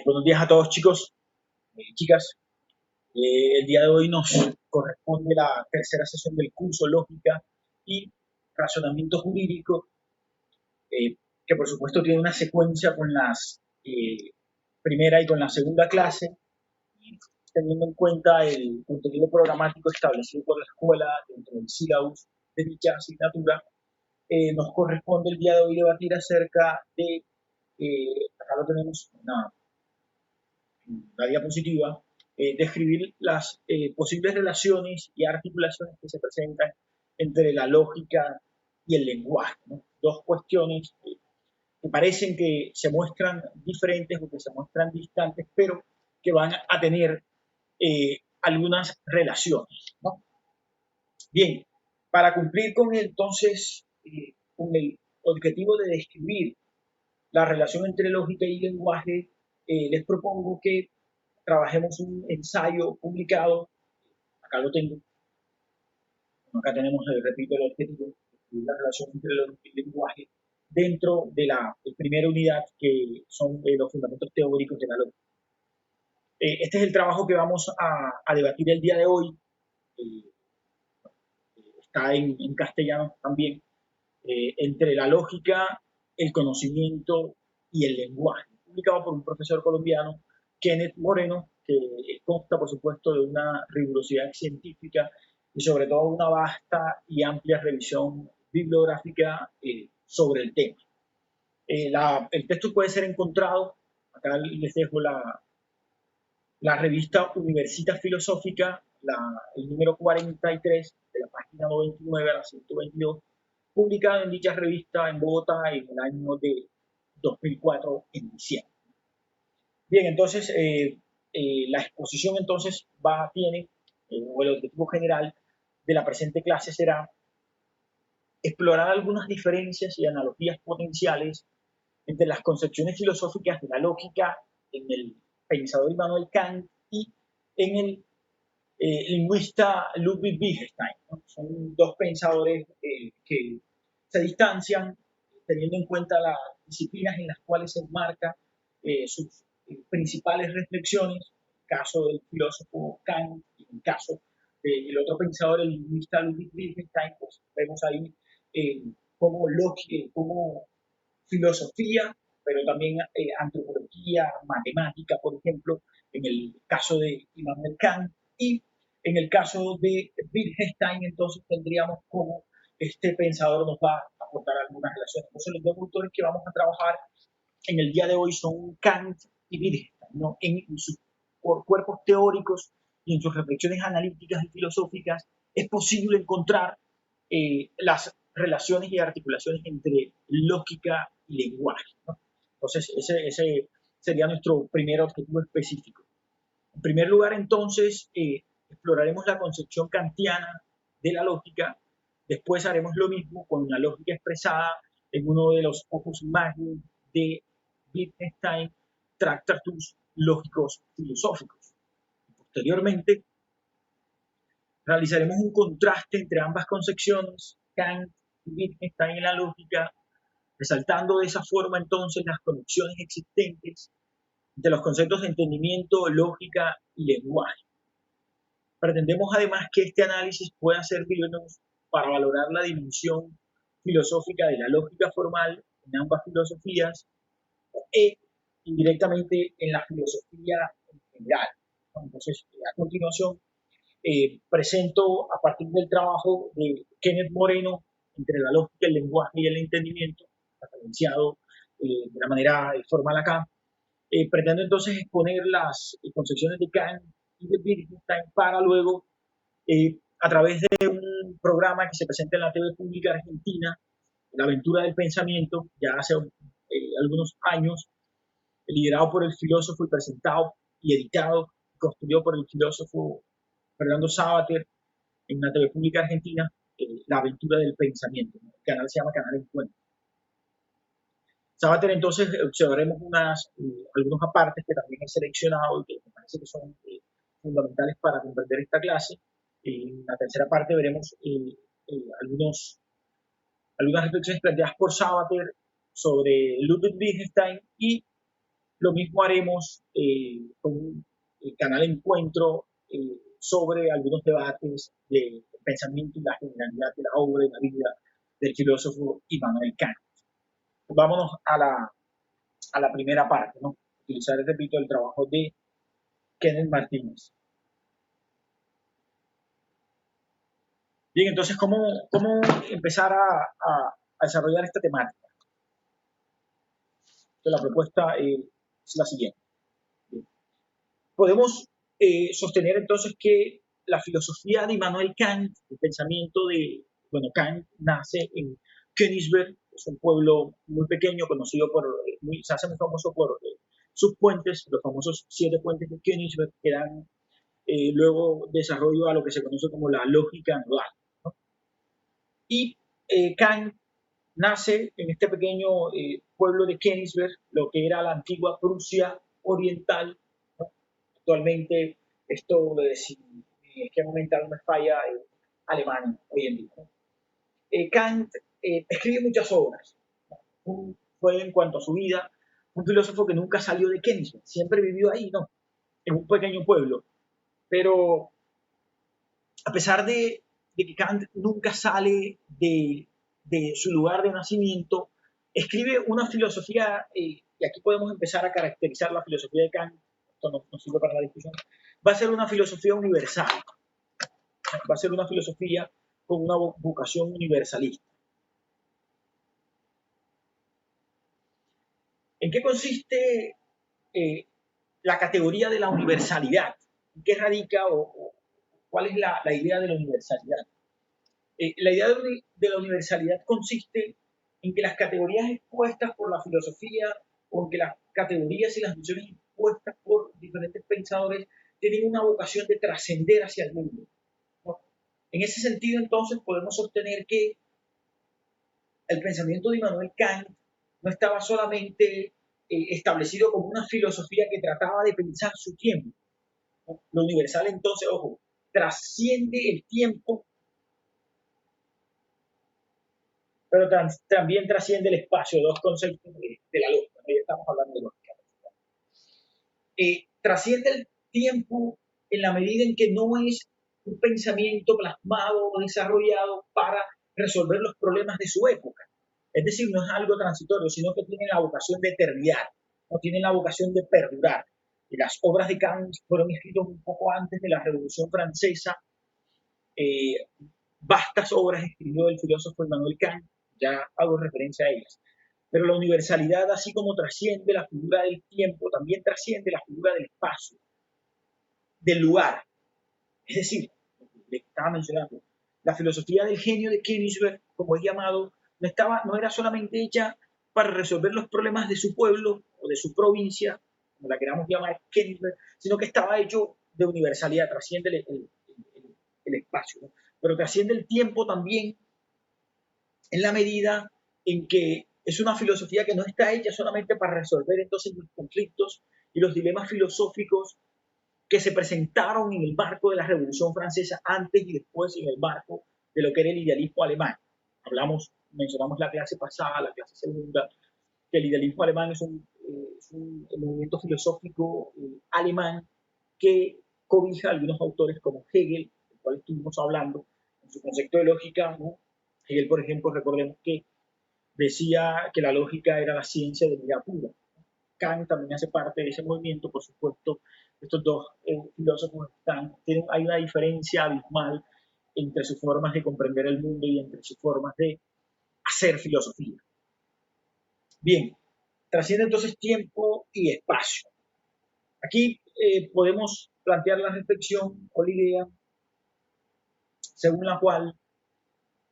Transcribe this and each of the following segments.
Buenos días a todos chicos, chicas. El día de hoy nos corresponde la tercera sesión del curso Lógica y Razonamiento Jurídico, que por supuesto tiene una secuencia con las primera y con la segunda clase, y teniendo en cuenta el contenido programático establecido por la escuela dentro del sílabus de dicha asignatura. Nos corresponde el día de hoy debatir acerca de, acá lo tenemos, la diapositiva, describir las posibles relaciones y articulaciones que se presentan entre la lógica y el lenguaje, ¿no? Dos cuestiones que parecen que se muestran diferentes o que se muestran distantes, pero que van a tener algunas relaciones, ¿no? Bien, para cumplir con entonces con el objetivo de describir la relación entre lógica y lenguaje, les propongo que trabajemos un ensayo publicado. Acá lo tengo. Acá tenemos, repito, el objetivo, la relación entre lógica y lenguaje dentro de la primera unidad, que son los fundamentos teóricos de la lógica. Este es el trabajo que vamos a debatir el día de hoy. Eh, Está en castellano también. Entre la lógica, el conocimiento y el lenguaje, publicado por un profesor colombiano, Kenneth Moreno, que consta, por supuesto, de una rigurosidad científica y sobre todo una vasta y amplia revisión bibliográfica sobre el tema. El texto puede ser encontrado, acá les dejo la revista Universitas Filosófica, el número 43, de la página 99 a la 122, publicado en dicha revista en Bogotá en el año de 2004, en diciembre. Bien, entonces, la exposición entonces tiene, o el objetivo general de la presente clase será explorar algunas diferencias y analogías potenciales entre las concepciones filosóficas de la lógica en el pensador Immanuel Kant y en el lingüista Ludwig Wittgenstein, ¿no? Son dos pensadores que se distancian teniendo en cuenta las disciplinas en las cuales se enmarca sus principales reflexiones. En el caso del filósofo Kant y en el caso del otro pensador, el lingüista Ludwig Wittgenstein, pues vemos ahí como filosofía, pero también antropología, matemática, por ejemplo, en el caso de Immanuel Kant, y en el caso de Wittgenstein, entonces tendríamos como este pensador nos va a aportar algunas relaciones. Entonces, los dos autores que vamos a trabajar en el día de hoy son Kant y Wittgenstein, ¿no? En sus cuerpos teóricos y en sus reflexiones analíticas y filosóficas es posible encontrar las relaciones y articulaciones entre lógica y lenguaje, ¿no? Entonces, ese sería nuestro primer objetivo específico. En primer lugar, entonces, exploraremos la concepción kantiana de la lógica. Después haremos lo mismo con la lógica expresada en uno de los opus magnum de Wittgenstein, Tractatus Lógicos Filosóficos. Posteriormente, realizaremos un contraste entre ambas concepciones, Kant y Wittgenstein en la lógica, resaltando de esa forma entonces las conexiones existentes entre los conceptos de entendimiento, lógica y lenguaje. Pretendemos además que este análisis pueda servirnos para valorar la dimensión filosófica de la lógica formal en ambas filosofías e indirectamente en la filosofía en general. Entonces, a continuación, presento a partir del trabajo de Kenneth Moreno entre la lógica, el lenguaje y el entendimiento, referenciado de la manera formal acá. Pretendo entonces exponer las concepciones de Kant y de Wittgenstein para luego, a través de un programa que se presenta en la TV pública argentina, La Aventura del Pensamiento, ya hace algunos años, liderado por el filósofo y presentado y editado, construido por el filósofo Fernando Sabater en una TV pública argentina, La Aventura del Pensamiento. El canal se llama Canal Encuentro. Sabater, entonces, observaremos algunos apartes que también he seleccionado y que me parece que son fundamentales para comprender esta clase. En la tercera parte veremos algunas reflexiones planteadas por Sabater sobre Ludwig Wittgenstein y Lo mismo haremos con el canal Encuentro sobre algunos debates del pensamiento y la generalidad de la obra y la vida del filósofo Immanuel Kant. Vámonos a la primera parte, ¿no? Utilizar, repito, el trabajo de Kenneth Martínez. Bien, entonces, ¿cómo empezar a desarrollar esta temática? Entonces, la propuesta es la siguiente. Podemos sostener entonces que la filosofía de Immanuel Kant, el pensamiento de, bueno, Kant nace en Königsberg, es un pueblo muy pequeño, conocido por, se hace muy famoso por sus puentes, los famosos 7 puentes de Königsberg, que dan luego desarrollo a lo que se conoce como la lógica nodal, ¿no? Y Kant nace en este pequeño pueblo de Königsberg, lo que era la antigua Prusia Oriental, ¿no? Actualmente, esto, si es que mental no me falla, Alemania hoy en día, ¿no? Kant escribe muchas obras, ¿no? Fue en cuanto a su vida, un filósofo que nunca salió de Königsberg, siempre vivió ahí, ¿no? En un pequeño pueblo. Pero a pesar de que Kant nunca sale de su lugar de nacimiento, escribe una filosofía, y aquí podemos empezar a caracterizar la filosofía de Kant, esto no sirve para la discusión, va a ser una filosofía universal, va a ser una filosofía con una vocación universalista. ¿En qué consiste la categoría de la universalidad? ¿En qué radica o cuál es la idea de la universalidad? La idea de la universalidad consiste en que las categorías expuestas por la filosofía o en que las categorías y las nociones expuestas por diferentes pensadores tienen una vocación de trascender hacia el mundo, ¿no? En ese sentido, entonces, podemos sostener que el pensamiento de Immanuel Kant no estaba solamente establecido como una filosofía que trataba de pensar su tiempo, ¿no? Lo universal, entonces, ojo, trasciende el tiempo, pero también trasciende el espacio, dos conceptos de la lógica, ¿no? Ya estamos hablando de lógica. Trasciende el tiempo en la medida en que no es un pensamiento plasmado o desarrollado para resolver los problemas de su época. Es decir, no es algo transitorio, sino que tiene la vocación de eternidad, no tiene la vocación de perdurar. Y las obras de Kant fueron escritas un poco antes de la Revolución Francesa. Vastas obras escribió el filósofo Immanuel Kant, ya hago referencia a ellas. Pero la universalidad, así como trasciende la figura del tiempo, también trasciende la figura del espacio, del lugar. Es decir, le estaba mencionando, la filosofía del genio de Königsberg, como es llamado, no era solamente hecha para resolver los problemas de su pueblo o de su provincia, como la queramos llamar Königsberg, sino que estaba hecho de universalidad, trasciende el espacio, ¿no? Pero trasciende el tiempo también en la medida en que es una filosofía que no está hecha solamente para resolver entonces los conflictos y los dilemas filosóficos que se presentaron en el marco de la Revolución Francesa antes y después en el marco de lo que era el idealismo alemán. Mencionamos la clase pasada, la clase segunda, que el idealismo alemán es un movimiento filosófico alemán que cobija a algunos autores como Hegel, del cual estuvimos hablando, en su concepto de lógica, ¿no? Hegel, por ejemplo, recordemos que decía que la lógica era la ciencia de la idea pura. Kant también hace parte de ese movimiento, por supuesto. Estos dos filósofos hay una diferencia abismal entre sus formas de comprender el mundo y entre sus formas de hacer filosofía. Bien, trasciende entonces tiempo y espacio. Aquí podemos plantear la reflexión o la idea según la cual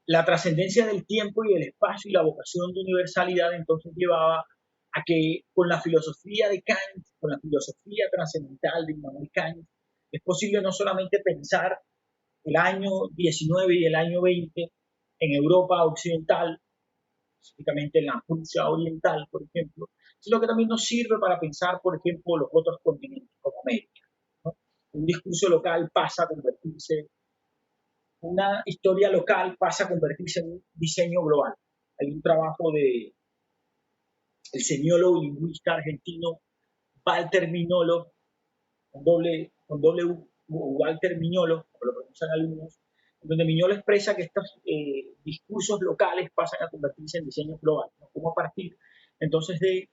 la trascendencia del tiempo y del espacio y la vocación de universalidad entonces llevaba a que con la filosofía de Kant, con la filosofía trascendental de Immanuel Kant, es posible no solamente pensar el año 19 y el año 20 en Europa occidental, específicamente en la Prusia oriental, por ejemplo, sino que también nos sirve para pensar, por ejemplo, los otros continentes como América, ¿no? Un discurso local pasa a convertirse, una historia local pasa a convertirse en un diseño global. Hay un trabajo de el semiólogo y lingüista argentino Walter Mignolo, con doble U, Walter Mignolo, como lo pronuncian algunos, donde Mignolo expresa que estos discursos locales pasan a convertirse en diseños globales, ¿no? Como a partir entonces de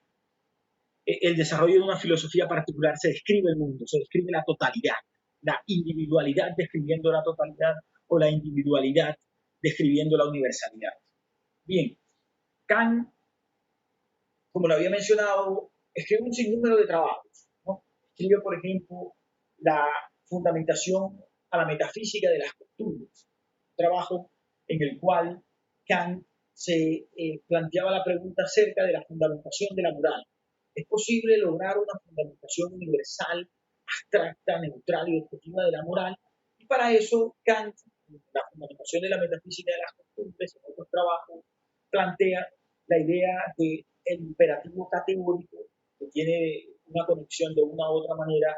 el desarrollo de una filosofía particular se describe el mundo, se describe la totalidad, la individualidad describiendo la totalidad o la individualidad describiendo la universalidad. Bien, Kant, como lo había mencionado, escribe un sinnúmero de trabajos, ¿no? Escribe, por ejemplo, la fundamentación a la metafísica de las costumbres, un trabajo en el cual Kant se planteaba la pregunta acerca de la fundamentación de la moral. ¿Es posible lograr una fundamentación universal, abstracta, neutral y objetiva de la moral? Y para eso Kant, la fundamentación de la metafísica de las costumbres, en otros trabajos, plantea la idea del imperativo categórico, que tiene una conexión de una u otra manera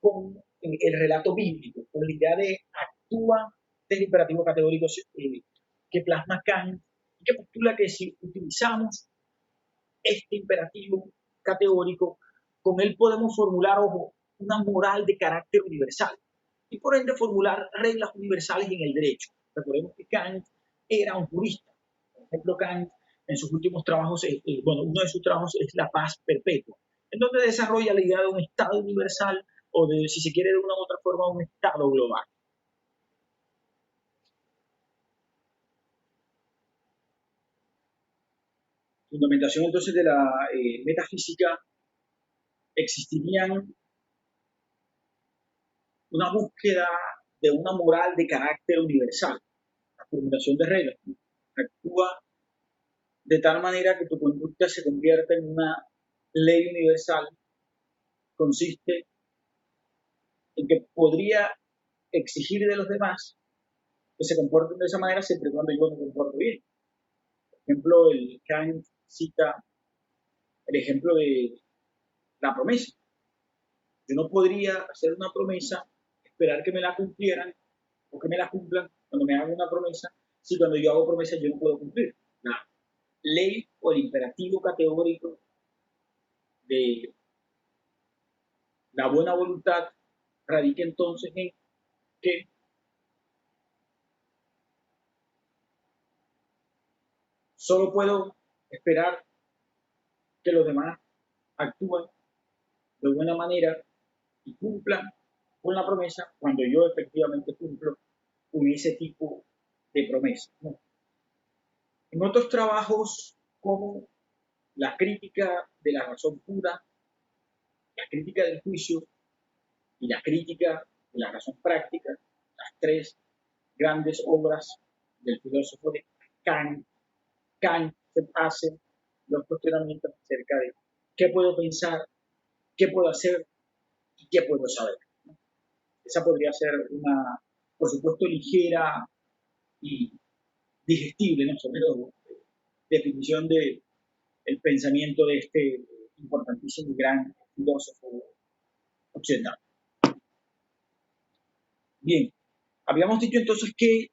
con el relato bíblico, con la idea de actúa del imperativo categórico que plasma Kant y que postula que si utilizamos este imperativo categórico, con él podemos formular, ojo, una moral de carácter universal y por ende formular reglas universales en el derecho. Recordemos que Kant era un jurista. Por ejemplo, Kant en sus últimos trabajos, uno de sus trabajos es La paz perpetua, en donde desarrolla la idea de un Estado universal o de, si se quiere de una u otra forma, un Estado global. Fundamentación entonces de la metafísica, existirían una búsqueda de una moral de carácter universal, la formulación de reglas. Actúa de tal manera que tu conducta se convierta en una ley universal, consiste en que podría exigir de los demás que se comporten de esa manera siempre y cuando yo me comporto bien. Por ejemplo, el Kant cita el ejemplo de la promesa. Yo no podría hacer una promesa, esperar que me la cumplieran o que me la cumplan cuando me hagan una promesa, si cuando yo hago promesa yo no puedo cumplir. La ley o el imperativo categórico de la buena voluntad radica entonces en que solo puedo esperar que los demás actúen de buena manera y cumplan con la promesa cuando yo efectivamente cumplo con ese tipo de promesa, ¿no? En otros trabajos como la crítica de la razón pura, la crítica del juicio y la crítica de la razón práctica, las tres grandes obras del filósofo de Kant, Kant hace los cuestionamientos acerca de qué puedo pensar, qué puedo hacer y qué puedo saber. Esa podría ser una, por supuesto, ligera y digestible, ¿no? Sobre todo, definición del pensamiento de este importantísimo y gran filósofo occidental. Bien, habíamos dicho entonces que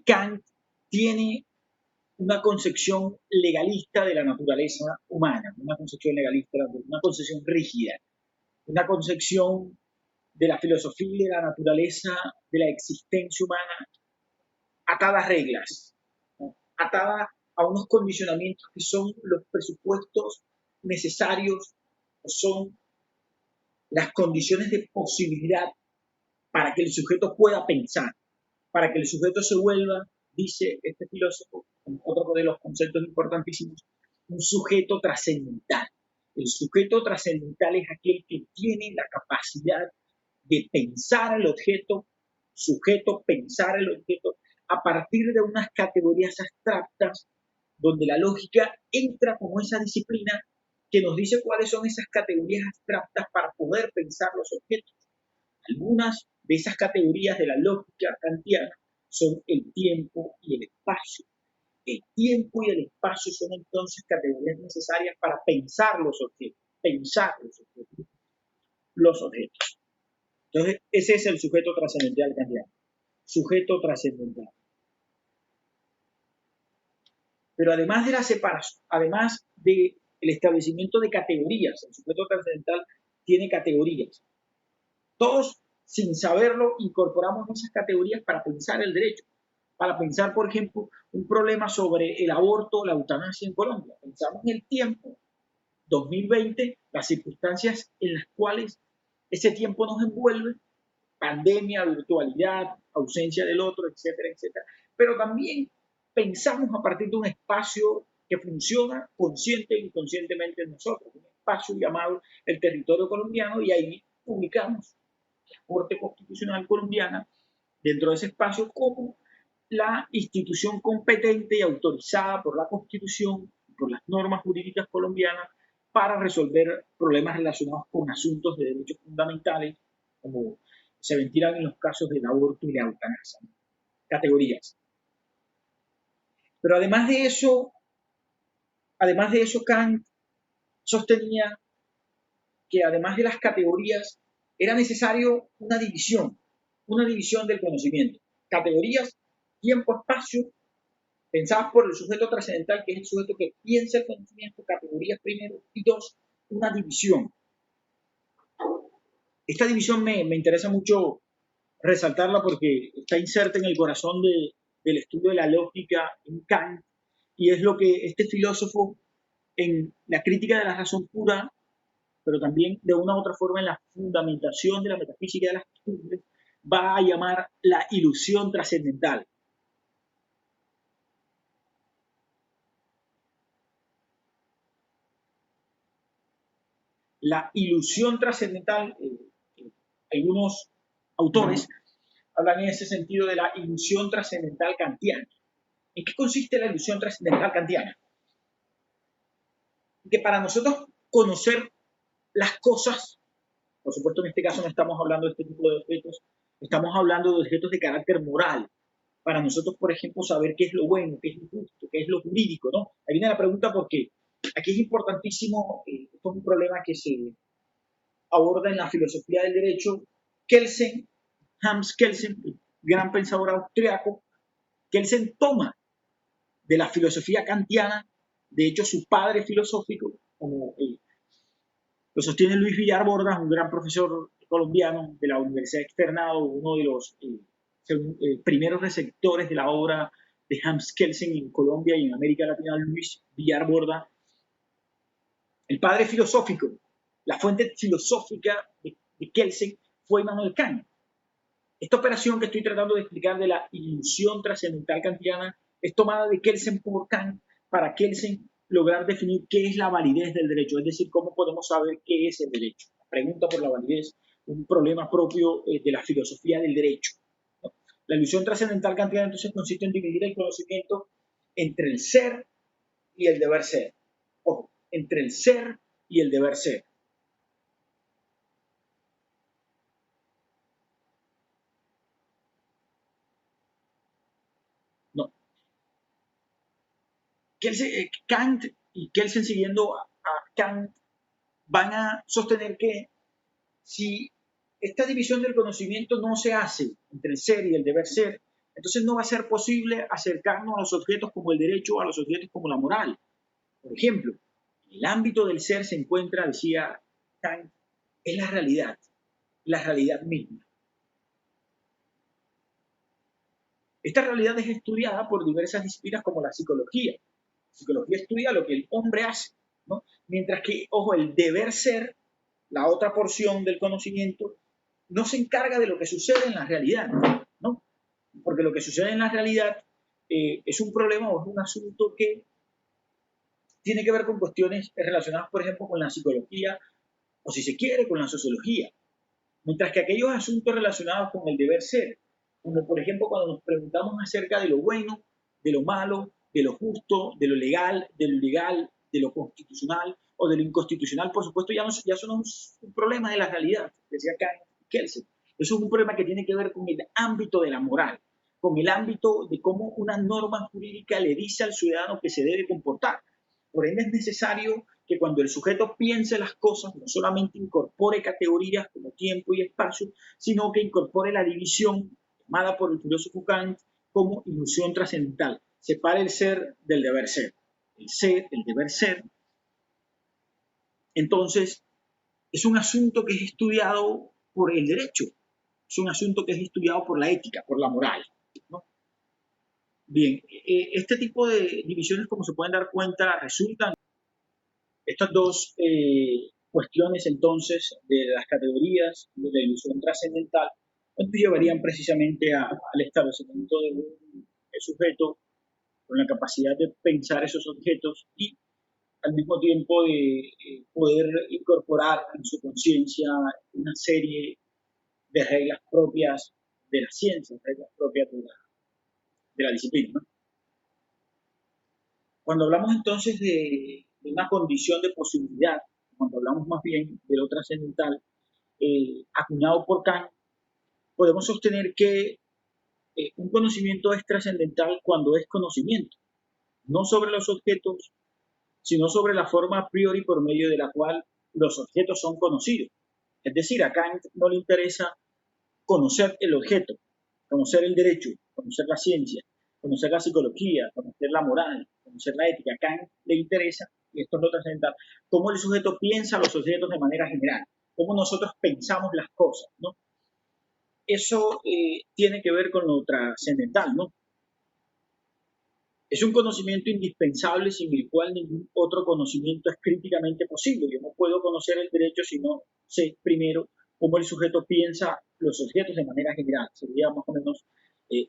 Kant tiene una concepción legalista de la naturaleza humana, una concepción legalista, una concepción rígida, una concepción de la filosofía y de la naturaleza de la existencia humana atada a reglas, ¿no? Atada a unos condicionamientos que son los presupuestos necesarios, o son las condiciones de posibilidad para que el sujeto pueda pensar, para que el sujeto se vuelva, dice este filósofo, otro de los conceptos importantísimos, un sujeto trascendental. El sujeto trascendental es aquel que tiene la capacidad de pensar el objeto, sujeto, pensar el objeto, a partir de unas categorías abstractas, donde la lógica entra como esa disciplina que nos dice cuáles son esas categorías abstractas para poder pensar los objetos. Algunas de esas categorías de la lógica kantiana son el tiempo y el espacio. El tiempo y el espacio son entonces categorías necesarias para pensar los objetos, los objetos. Entonces, ese es el sujeto trascendental kantiano. Sujeto trascendental. Pero además de la separación, además de el establecimiento de categorías. El sujeto trascendental tiene categorías. Todos, sin saberlo, incorporamos esas categorías para pensar el derecho, para pensar, por ejemplo, un problema sobre el aborto, la eutanasia en Colombia. Pensamos en el tiempo, 2020, las circunstancias en las cuales ese tiempo nos envuelve, pandemia, virtualidad, ausencia del otro, etcétera, etcétera. Pero también pensamos a partir de un espacio que funciona consciente e inconscientemente en nosotros, un espacio llamado el territorio colombiano, y ahí ubicamos la Corte Constitucional Colombiana dentro de ese espacio como la institución competente y autorizada por la Constitución y por las normas jurídicas colombianas para resolver problemas relacionados con asuntos de derechos fundamentales, como se ventilan en los casos del aborto y la eutanasia. Categorías. Pero además de eso, Kant sostenía que además de las categorías era necesario una división del conocimiento. Categorías, tiempo, espacio, pensadas por el sujeto trascendental, que es el sujeto que piensa el conocimiento, categorías primero, y dos, una división. Esta división me interesa mucho resaltarla porque está inserta en el corazón del estudio de la lógica en Kant, y es lo que este filósofo en la crítica de la razón pura, pero también de una u otra forma en la fundamentación de la metafísica de las costumbres, va a llamar la ilusión trascendental. La ilusión trascendental, algunos autores hablan en ese sentido de la ilusión trascendental kantiana. ¿En qué consiste la ilusión trascendental kantiana? Que para nosotros conocer las cosas, por supuesto en este caso no estamos hablando de este tipo de objetos, estamos hablando de objetos de carácter moral. Para nosotros, por ejemplo, saber qué es lo bueno, qué es lo justo, qué es lo jurídico, ¿no? Ahí viene la pregunta porque aquí es importantísimo, esto es un problema que se aborda en la filosofía del derecho. Kelsen, Hans Kelsen, gran pensador austriaco, Kelsen toma de la filosofía kantiana, de hecho su padre filosófico, como lo sostiene Luis Villar Bordas, un gran profesor colombiano de la Universidad Externado, uno de los primeros receptores de la obra de Hans Kelsen en Colombia y en América Latina. Luis Villar Bordas, el padre filosófico, la fuente filosófica de Kelsen fue Immanuel Kant. Esta operación que estoy tratando de explicar de la ilusión trascendental kantiana es tomada de Kelsen por Kant para Kelsen lograr definir qué es la validez del derecho, es decir, cómo podemos saber qué es el derecho. La pregunta por la validez, un problema propio de la filosofía del derecho, ¿no? La ilusión trascendental kantiana entonces consiste en dividir el conocimiento entre el ser y el deber ser. Ojo, entre el ser y el deber ser. No. Kant y Kelsen, siguiendo a Kant, van a sostener que si esta división del conocimiento no se hace entre el ser y el deber ser, entonces no va a ser posible acercarnos a los objetos como el derecho o a los objetos como la moral. Por ejemplo, en el ámbito del ser se encuentra, decía Kant, es la realidad misma. Esta realidad es estudiada por diversas disciplinas como la psicología. La psicología estudia lo que el hombre hace, ¿no? Mientras que, ojo, el deber ser, la otra porción del conocimiento, no se encarga de lo que sucede en la realidad, ¿no? Porque lo que sucede en la realidad es un problema o es un asunto que tiene que ver con cuestiones relacionadas, por ejemplo, con la psicología o, si se quiere, con la sociología. Mientras que aquellos asuntos relacionados con el deber ser, como por ejemplo cuando nos preguntamos acerca de lo bueno, de lo malo, de lo justo, de lo legal, de lo ilegal, de lo constitucional o de lo inconstitucional, por supuesto ya son un problema de la realidad, decía Kelsen. Eso es un problema que tiene que ver con el ámbito de la moral, con el ámbito de cómo una norma jurídica le dice al ciudadano que se debe comportar. Por ende es necesario que cuando el sujeto piense las cosas no solamente incorpore categorías como tiempo y espacio, sino que incorpore la división llamada por el filósofo Kant como ilusión trascendental. Separe el ser del deber ser. El ser, el deber ser, Entonces, es un asunto que es estudiado por el derecho, es un asunto que es estudiado por la ética, por la moral, ¿no? Bien, este tipo de divisiones, como se pueden dar cuenta, resultan estas dos cuestiones entonces de las categorías de la ilusión trascendental, nos llevarían precisamente al establecimiento de un sujeto con la capacidad de pensar esos objetos y al mismo tiempo de poder incorporar en su conciencia una serie de reglas propias de la ciencia, reglas propias de la disciplina, ¿no? Cuando hablamos entonces de una condición de posibilidad, cuando hablamos más bien de lo trascendental, acuñado por Kant, podemos sostener que un conocimiento es trascendental cuando es conocimiento, no sobre los objetos, sino sobre la forma a priori por medio de la cual los objetos son conocidos. Es decir, a Kant no le interesa conocer el objeto, conocer el derecho, conocer la ciencia, conocer la psicología, conocer la moral, conocer la ética. A Kant le interesa, y esto es lo trascendental, cómo el sujeto piensa los objetos de manera general, cómo nosotros pensamos las cosas, ¿no? Eso tiene que ver con lo trascendental, ¿no? Es un conocimiento indispensable sin el cual ningún otro conocimiento es críticamente posible. Yo no puedo conocer el derecho si no sé primero cómo el sujeto piensa los objetos de manera general. Sería más o menos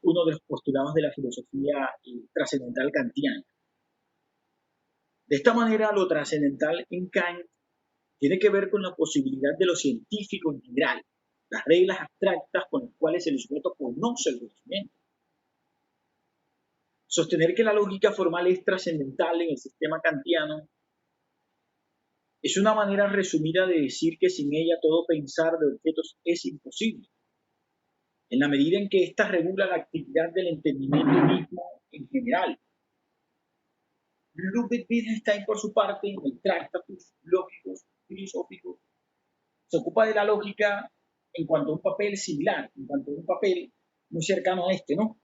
uno de los postulados de la filosofía trascendental kantiana. De esta manera, lo trascendental en Kant tiene que ver con la posibilidad de lo científico en general, las reglas abstractas con las cuales el sujeto conoce el conocimiento. Sostener que la lógica formal es trascendental en el sistema kantiano es una manera resumida de decir que sin ella todo pensar de objetos es imposible, en la medida en que ésta regula la actividad del entendimiento mismo en general. Ludwig Wittgenstein, por su parte, en el Tractatus Lógicos Filosóficos, se ocupa de la lógica en cuanto a un papel similar, en cuanto a un papel muy cercano a este, ¿no?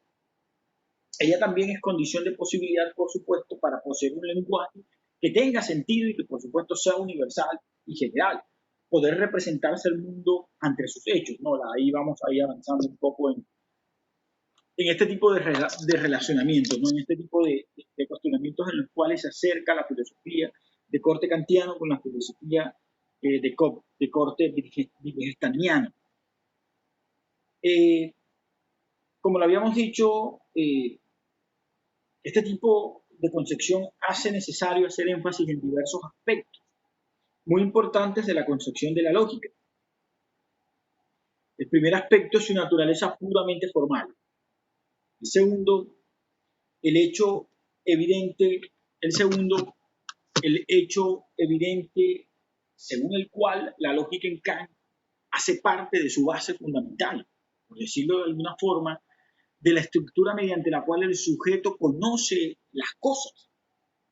Ella también es condición de posibilidad, por supuesto, para poseer un lenguaje que tenga sentido y que, por supuesto, sea universal y general. Poder representarse el mundo ante sus hechos, ¿no? Ahí vamos ahí avanzando un poco en este tipo de relacionamientos, ¿no? En este tipo de cuestionamientos en los cuales se acerca la filosofía de corte kantiano con la filosofía de corte wittgensteiniano. Como lo habíamos dicho, este tipo de concepción hace necesario hacer énfasis en diversos aspectos muy importantes de la concepción de la lógica. El primer aspecto es su naturaleza puramente formal. El segundo, el hecho evidente. El segundo, el hecho evidente según el cual la lógica en Kant hace parte de su base fundamental, por decirlo de alguna forma, de la estructura mediante la cual el sujeto conoce las cosas.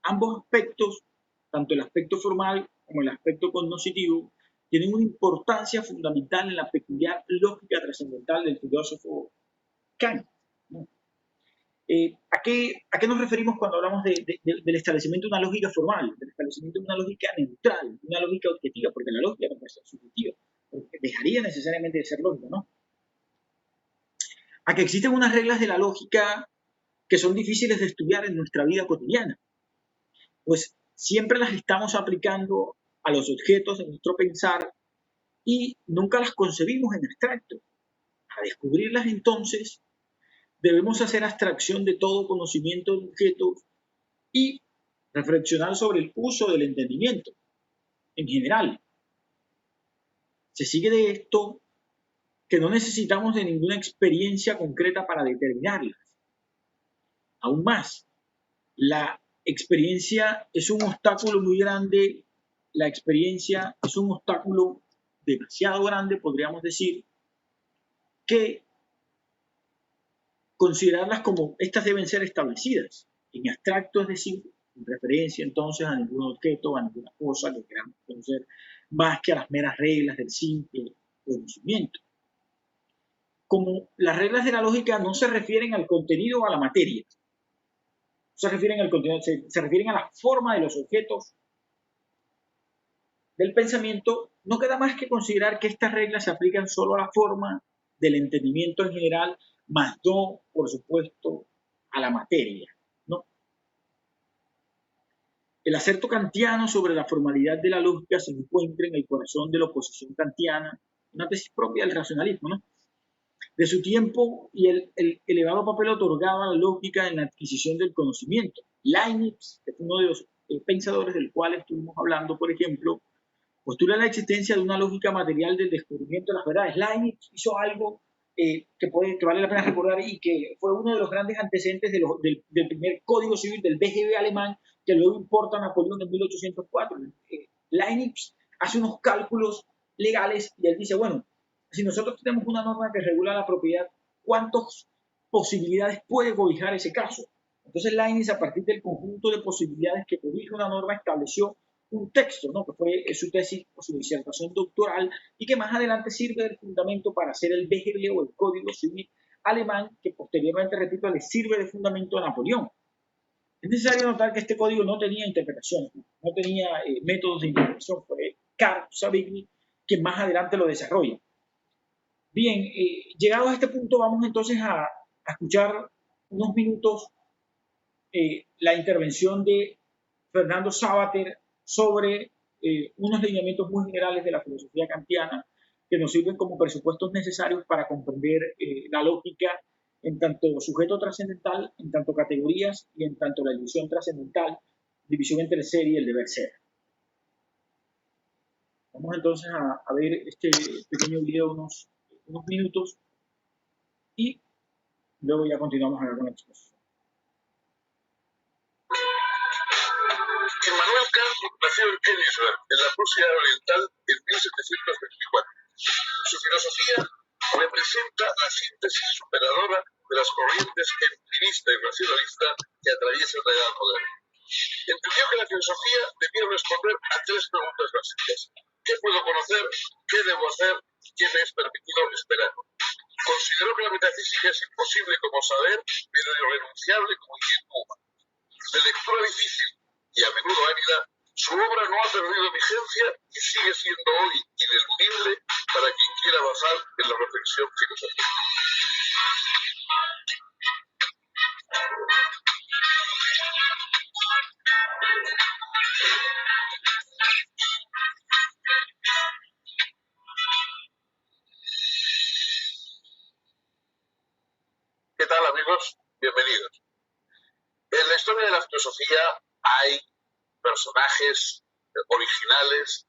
Ambos aspectos, tanto el aspecto formal como el aspecto cognoscitivo, tienen una importancia fundamental en la peculiar lógica trascendental del filósofo Kant, ¿no? ¿A qué nos referimos cuando hablamos del establecimiento de una lógica formal, del establecimiento de una lógica neutral, una lógica objetiva? Porque la lógica no puede ser subjetiva, porque dejaría necesariamente de ser lógica, ¿no? A que existen unas reglas de la lógica que son difíciles de estudiar en nuestra vida cotidiana, pues siempre las estamos aplicando a los objetos de nuestro pensar y nunca las concebimos en abstracto. Para descubrirlas entonces, debemos hacer abstracción de todo conocimiento de objetos y reflexionar sobre el uso del entendimiento en general. Se sigue de esto que no necesitamos de ninguna experiencia concreta para determinarlas. Aún más, la experiencia es un obstáculo muy grande, la experiencia es un obstáculo demasiado grande, podríamos decir, que considerarlas como estas deben ser establecidas en abstracto, es decir, en referencia entonces a ningún objeto, a ninguna cosa que queramos conocer, más que a las meras reglas del simple conocimiento. Como las reglas de la lógica no se refieren al contenido o a la materia, se refieren al contenido, se refieren a la forma de los objetos, del pensamiento, no queda más que considerar que estas reglas se aplican solo a la forma del entendimiento en general, más no, por supuesto, a la materia, ¿no? El acerto kantiano sobre la formalidad de la lógica se encuentra en el corazón de la oposición kantiana, una tesis propia del racionalismo, ¿no? De su tiempo y el elevado papel otorgado a la lógica en la adquisición del conocimiento. Leibniz, que fue uno de los pensadores del cual estuvimos hablando, por ejemplo, postula la existencia de una lógica material del descubrimiento de las verdades. Leibniz hizo algo que vale la pena recordar y que fue uno de los grandes antecedentes del primer código civil del BGB alemán que luego importa a Napoleón en 1804. Leibniz hace unos cálculos legales y él dice, bueno, si nosotros tenemos una norma que regula la propiedad, ¿cuántas posibilidades puede cobijar ese caso? Entonces Leibniz, a partir del conjunto de posibilidades que cobija una norma, estableció un texto, ¿no? Que fue su tesis o su disertación doctoral y que más adelante sirve de fundamento para hacer el BGB o el Código Civil alemán, que posteriormente, repito, le sirve de fundamento a Napoleón. Es necesario notar que este código no tenía interpretación, no tenía métodos de interpretación, fue Carl Savigny quien más adelante lo desarrolla. Bien, llegados a este punto vamos entonces a escuchar unos minutos la intervención de Fernando Savater sobre unos lineamientos muy generales de la filosofía kantiana que nos sirven como presupuestos necesarios para comprender la lógica en tanto sujeto trascendental, en tanto categorías y en tanto la ilusión trascendental, división entre el ser y el deber ser. Vamos entonces a ver este pequeño video unos minutos y luego ya continuamos acá con la exposición. Immanuel Kant nació en Königsberg, en la Prusia Oriental, en 1724. Su filosofía representa la síntesis superadora de las corrientes empirista y racionalista que atraviesan la Edad Moderna. Entendió que la filosofía debía responder a tres preguntas básicas. ¿Qué puedo conocer? ¿Qué debo hacer? ¿Qué me es permitido esperar? Consideró que la metafísica es imposible como saber, pero irrenunciable como inquietud. De lectura difícil y a menudo árida, su obra no ha perdido vigencia y sigue siendo hoy ineludible para quien quiera avanzar en la reflexión filosófica. ¿Qué tal, amigos? Bienvenidos. En la historia de la filosofía hay personajes originales,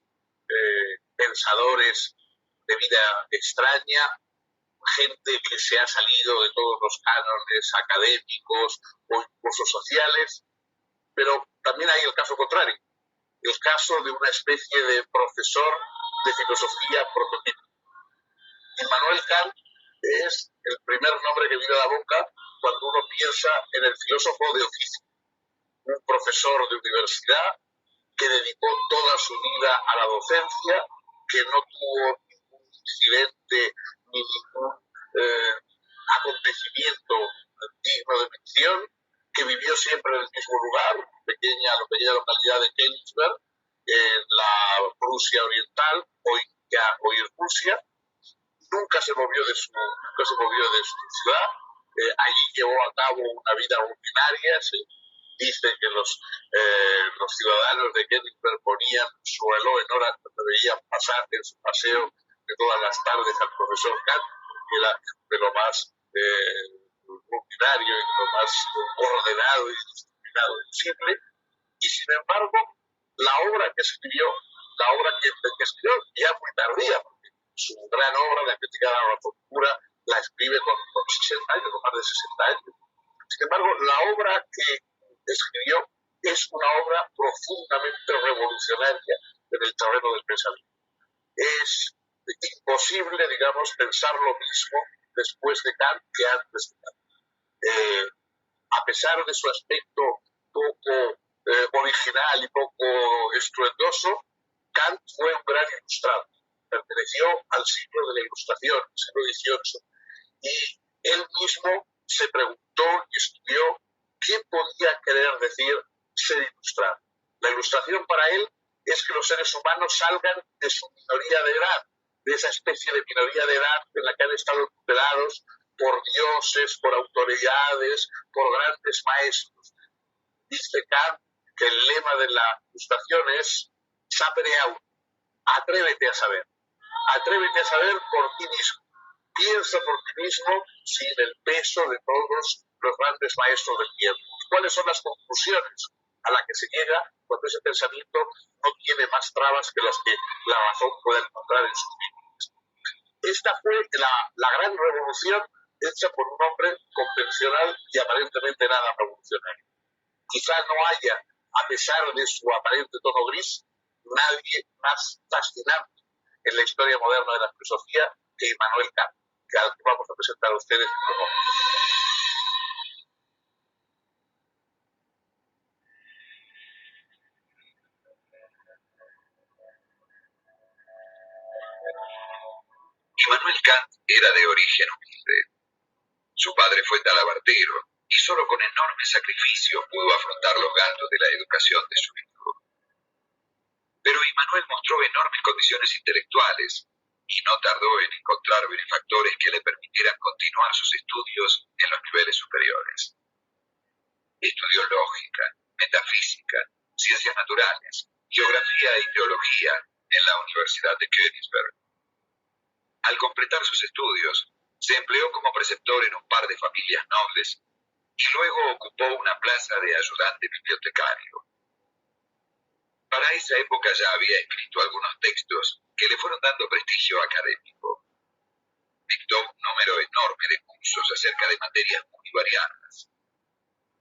pensadores de vida extraña, gente que se ha salido de todos los cánones académicos o incluso sociales, pero también hay el caso contrario, el caso de una especie de profesor de filosofía prototipo. Immanuel Kant es el primer nombre que viene a la boca cuando uno piensa en el filósofo de oficio, un profesor de universidad que dedicó toda su vida a la docencia, que no tuvo ningún incidente ni ningún acontecimiento digno de mención, que vivió siempre en el mismo lugar, la pequeña localidad de Königsberg, en la Prusia Oriental, hoy es Rusia. Nunca se movió de su ciudad. Allí llevó a cabo una vida ordinaria. Se dice que los ciudadanos de Königsberg ponían su reloj en horas que deberían pasar en su paseo de todas las tardes al profesor Kant, que era de lo más rutinario y de lo más ordenado y disciplinado posible. Y sin embargo, la obra que escribió ya muy tardía, porque su gran obra, La Crítica de la Razón Pura, la escribe con 60 años, con más de 60 años. Sin embargo, la obra que escribió es una obra profundamente revolucionaria en el terreno del pensamiento. Es imposible, digamos, pensar lo mismo después de Kant que antes de Kant. A pesar de su aspecto poco original y poco estruendoso, Kant fue un gran ilustrado. Perteneció al siglo de la Ilustración, siglo XVIII, y él mismo se preguntó y estudió qué podía querer decir ser ilustrado. La Ilustración para él es que los seres humanos salgan de su minoría de edad, de esa especie de minoría de edad en la que han estado tutelados por dioses, por autoridades, por grandes maestros. Dice Kant que el lema de la Ilustración es sapere aude, atrévete a saber. Atrévete a saber por ti mismo. Piensa por ti mismo sin el peso de todos los grandes maestros del tiempo. ¿Cuáles son las conclusiones a las que se llega cuando ese pensamiento no tiene más trabas que las que la razón puede encontrar en sus límites? Esta fue la gran revolución hecha por un hombre convencional y aparentemente nada revolucionario. Quizá no haya, a pesar de su aparente tono gris, nadie más fascinante en la historia moderna de la filosofía que Immanuel Kant, que vamos a presentar a ustedes en unos momentos. Immanuel Kant era de origen humilde. Su padre fue talabartero y solo con enorme sacrificio pudo afrontar los gastos de la educación de su hijo. Pero Immanuel mostró enormes condiciones intelectuales y no tardó en encontrar benefactores que le permitieran continuar sus estudios en los niveles superiores. Estudió lógica, metafísica, ciencias naturales, geografía y teología en la Universidad de Königsberg. Al completar sus estudios, se empleó como preceptor en un par de familias nobles y luego ocupó una plaza de ayudante bibliotecario. Para esa época ya había escrito algunos textos que le fueron dando prestigio académico. Dictó un número enorme de cursos acerca de materias muy variadas.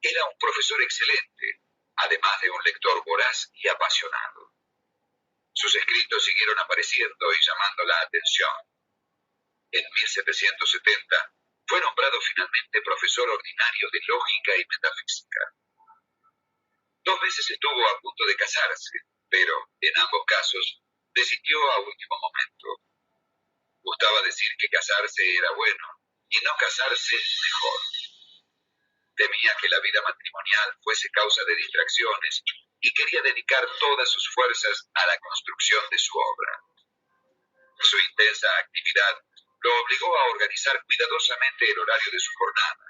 Era un profesor excelente, además de un lector voraz y apasionado. Sus escritos siguieron apareciendo y llamando la atención. En 1770 fue nombrado finalmente profesor ordinario de lógica y metafísica. 2 veces estuvo a punto de casarse, pero en ambos casos desistió a último momento. Gustaba decir que casarse era bueno y no casarse mejor. Temía que la vida matrimonial fuese causa de distracciones y quería dedicar todas sus fuerzas a la construcción de su obra. Su intensa actividad lo obligó a organizar cuidadosamente el horario de su jornada.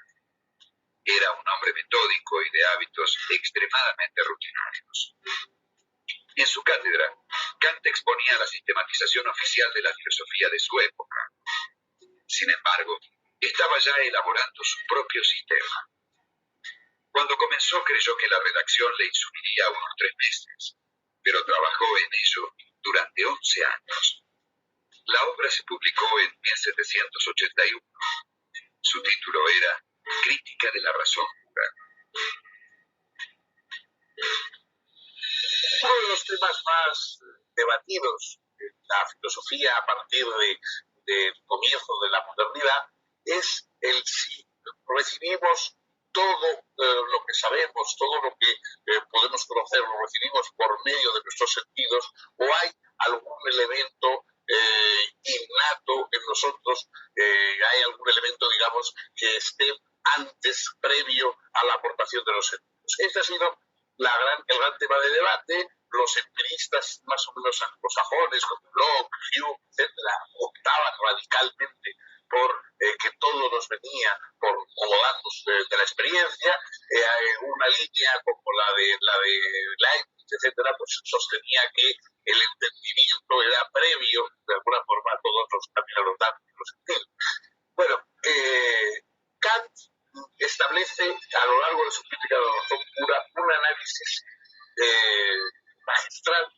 Era un hombre metódico y de hábitos extremadamente rutinarios. En su cátedra, Kant exponía la sistematización oficial de la filosofía de su época. Sin embargo, estaba ya elaborando su propio sistema. Cuando comenzó creyó que la redacción le insumiría unos 3 meses, pero trabajó en ello durante 11 años. La obra se publicó en 1781. Su título era Crítica de la razón pura. Uno de los temas más debatidos en la filosofía a partir del comienzo de la modernidad es el si recibimos todo lo que sabemos, todo lo que podemos conocer, lo recibimos por medio de nuestros sentidos, o hay algún elemento innato en nosotros, hay algún elemento, digamos, que esté antes, previo a la aportación de los sentidos. Este ha sido el gran tema de debate. Los empiristas más o menos anglosajones, como Locke, Hume, etc., optaban radicalmente por que todo nos venía por datos de la experiencia. Una línea como la de Leibniz, etcétera, pues sostenía que el entendimiento era previo, de alguna forma, a todos los datos y los sentidos. Bueno, Kant establece a lo largo de su crítica de la razón pura un análisis magistral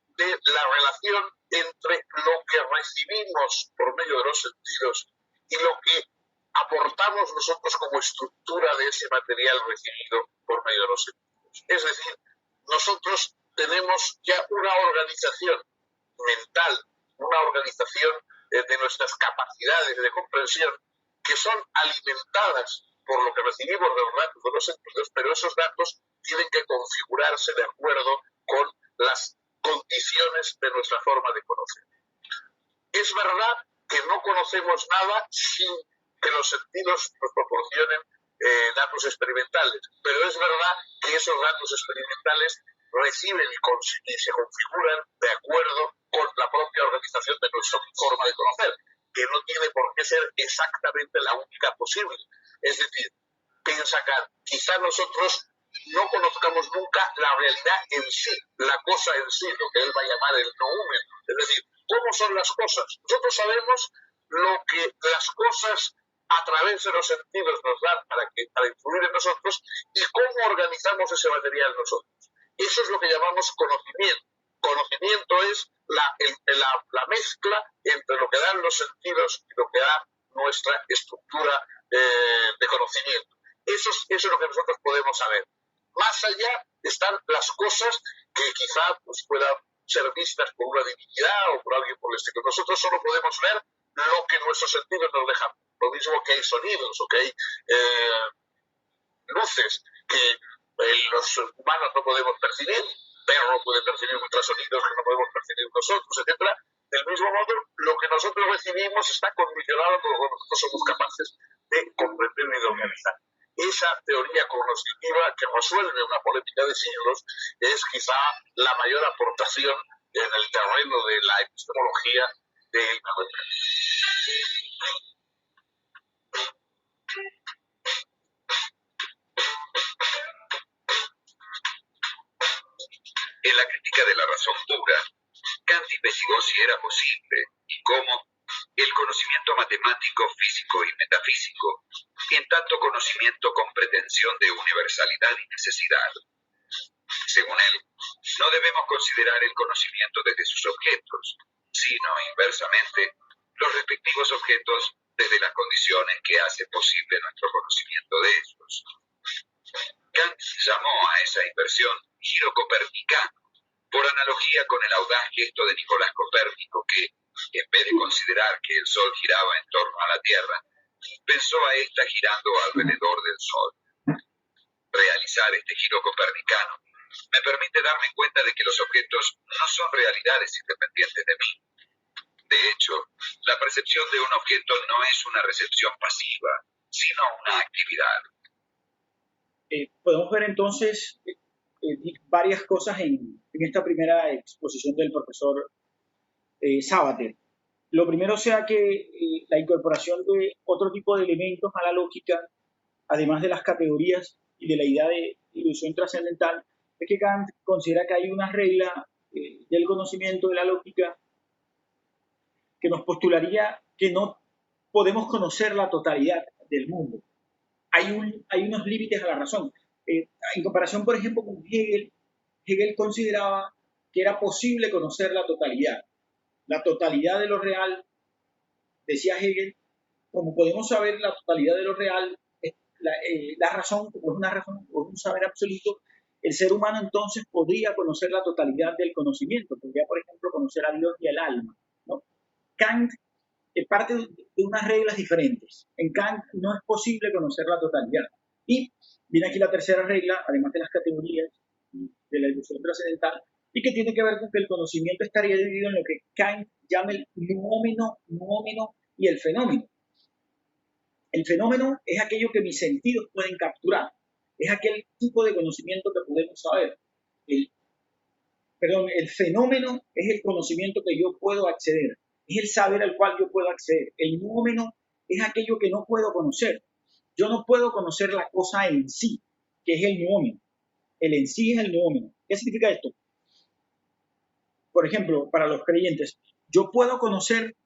de la relación entre lo que recibimos por medio de los sentidos y lo que aportamos nosotros como estructura de ese material recibido por medio de los sentidos. Es decir, nosotros tenemos ya una organización mental, una organización de nuestras capacidades de comprensión que son alimentadas por lo que recibimos de los datos de los sentidos, pero esos datos tienen que configurarse de acuerdo con las condiciones de nuestra forma de conocer. Es verdad que no conocemos nada sin que los sentidos nos proporcionen datos experimentales, pero es verdad que esos datos experimentales reciben y se configuran de acuerdo con la propia organización de nuestra forma de conocer, que no tiene por qué ser exactamente la única posible. Es decir, piensa Kant, quizá nosotros no conozcamos nunca la realidad en sí, la cosa en sí, lo que él va a llamar el noumen. Es decir, ¿cómo son las cosas? Nosotros sabemos lo que las cosas a través de los sentidos nos dan para influir en nosotros y cómo organizamos ese material nosotros. Eso es lo que llamamos conocimiento. Conocimiento es la mezcla entre lo que dan los sentidos y lo que da nuestra estructura de conocimiento. Eso es lo que nosotros podemos saber. Más allá están las cosas que quizá pues, puedan ser vistas por una divinidad o por alguien por el estilo. Nosotros solo podemos ver lo que nuestros sentidos nos dejan. Lo mismo que hay sonidos o que hay luces que los humanos no podemos percibir, perro puede percibir ultrasonidos que no podemos percibir nosotros, etc. Del mismo modo, lo que nosotros recibimos está condicionado por lo que nosotros somos capaces de comprender y de organizar. Esa teoría cognoscitiva que resuelve una polémica de siglos es quizá la mayor aportación en el terreno de la epistemología de Immanuel Kant. En la crítica de la razón pura, Kant investigó si era posible y cómo el conocimiento matemático, físico y metafísico, en tanto conocimiento con pretensión de universalidad y necesidad. Según él, no debemos considerar el conocimiento desde sus objetos, sino inversamente los respectivos objetos desde las condiciones que hacen posible nuestro conocimiento de ellos. Kant llamó a esa inversión giro copernicano, por analogía con el audaz gesto de Nicolás Copérnico que, en vez de considerar que el Sol giraba en torno a la Tierra, pensó a ésta girando alrededor del Sol. Realizar este giro copernicano me permite darme cuenta de que los objetos no son realidades independientes de mí. De hecho, la percepción de un objeto no es una recepción pasiva, sino una actividad. Podemos ver entonces varias cosas en esta primera exposición del profesor Sabater. Lo primero sea que la incorporación de otro tipo de elementos a la lógica, además de las categorías y de la idea de ilusión trascendental, es que Kant considera que hay una regla del conocimiento de la lógica que nos postularía que no podemos conocer la totalidad del mundo. Hay unos límites a la razón. En comparación, por ejemplo, con Hegel, Hegel consideraba que era posible conocer la totalidad. La totalidad de lo real, decía Hegel, como podemos saber la totalidad de lo real, la razón, como es una razón, como un saber absoluto, el ser humano entonces podría conocer la totalidad del conocimiento, podría, por ejemplo, conocer a Dios y al alma, ¿no? Kant parte de unas reglas diferentes. En Kant no es posible conocer la totalidad. Y viene aquí la tercera regla, además de las categorías de la ilusión trascendental, y que tiene que ver con que el conocimiento estaría dividido en lo que Kant llama el noumeno y el fenómeno. El fenómeno es aquello que mis sentidos pueden capturar, es aquel tipo de conocimiento que podemos saber. El fenómeno es el conocimiento que yo puedo acceder, es el saber al cual yo puedo acceder. El noumeno es aquello que no puedo conocer. Yo no puedo conocer la cosa en sí, que es el noumeno. El en sí es el noumeno. ¿Qué significa esto? Por ejemplo, para los creyentes, yo puedo conocer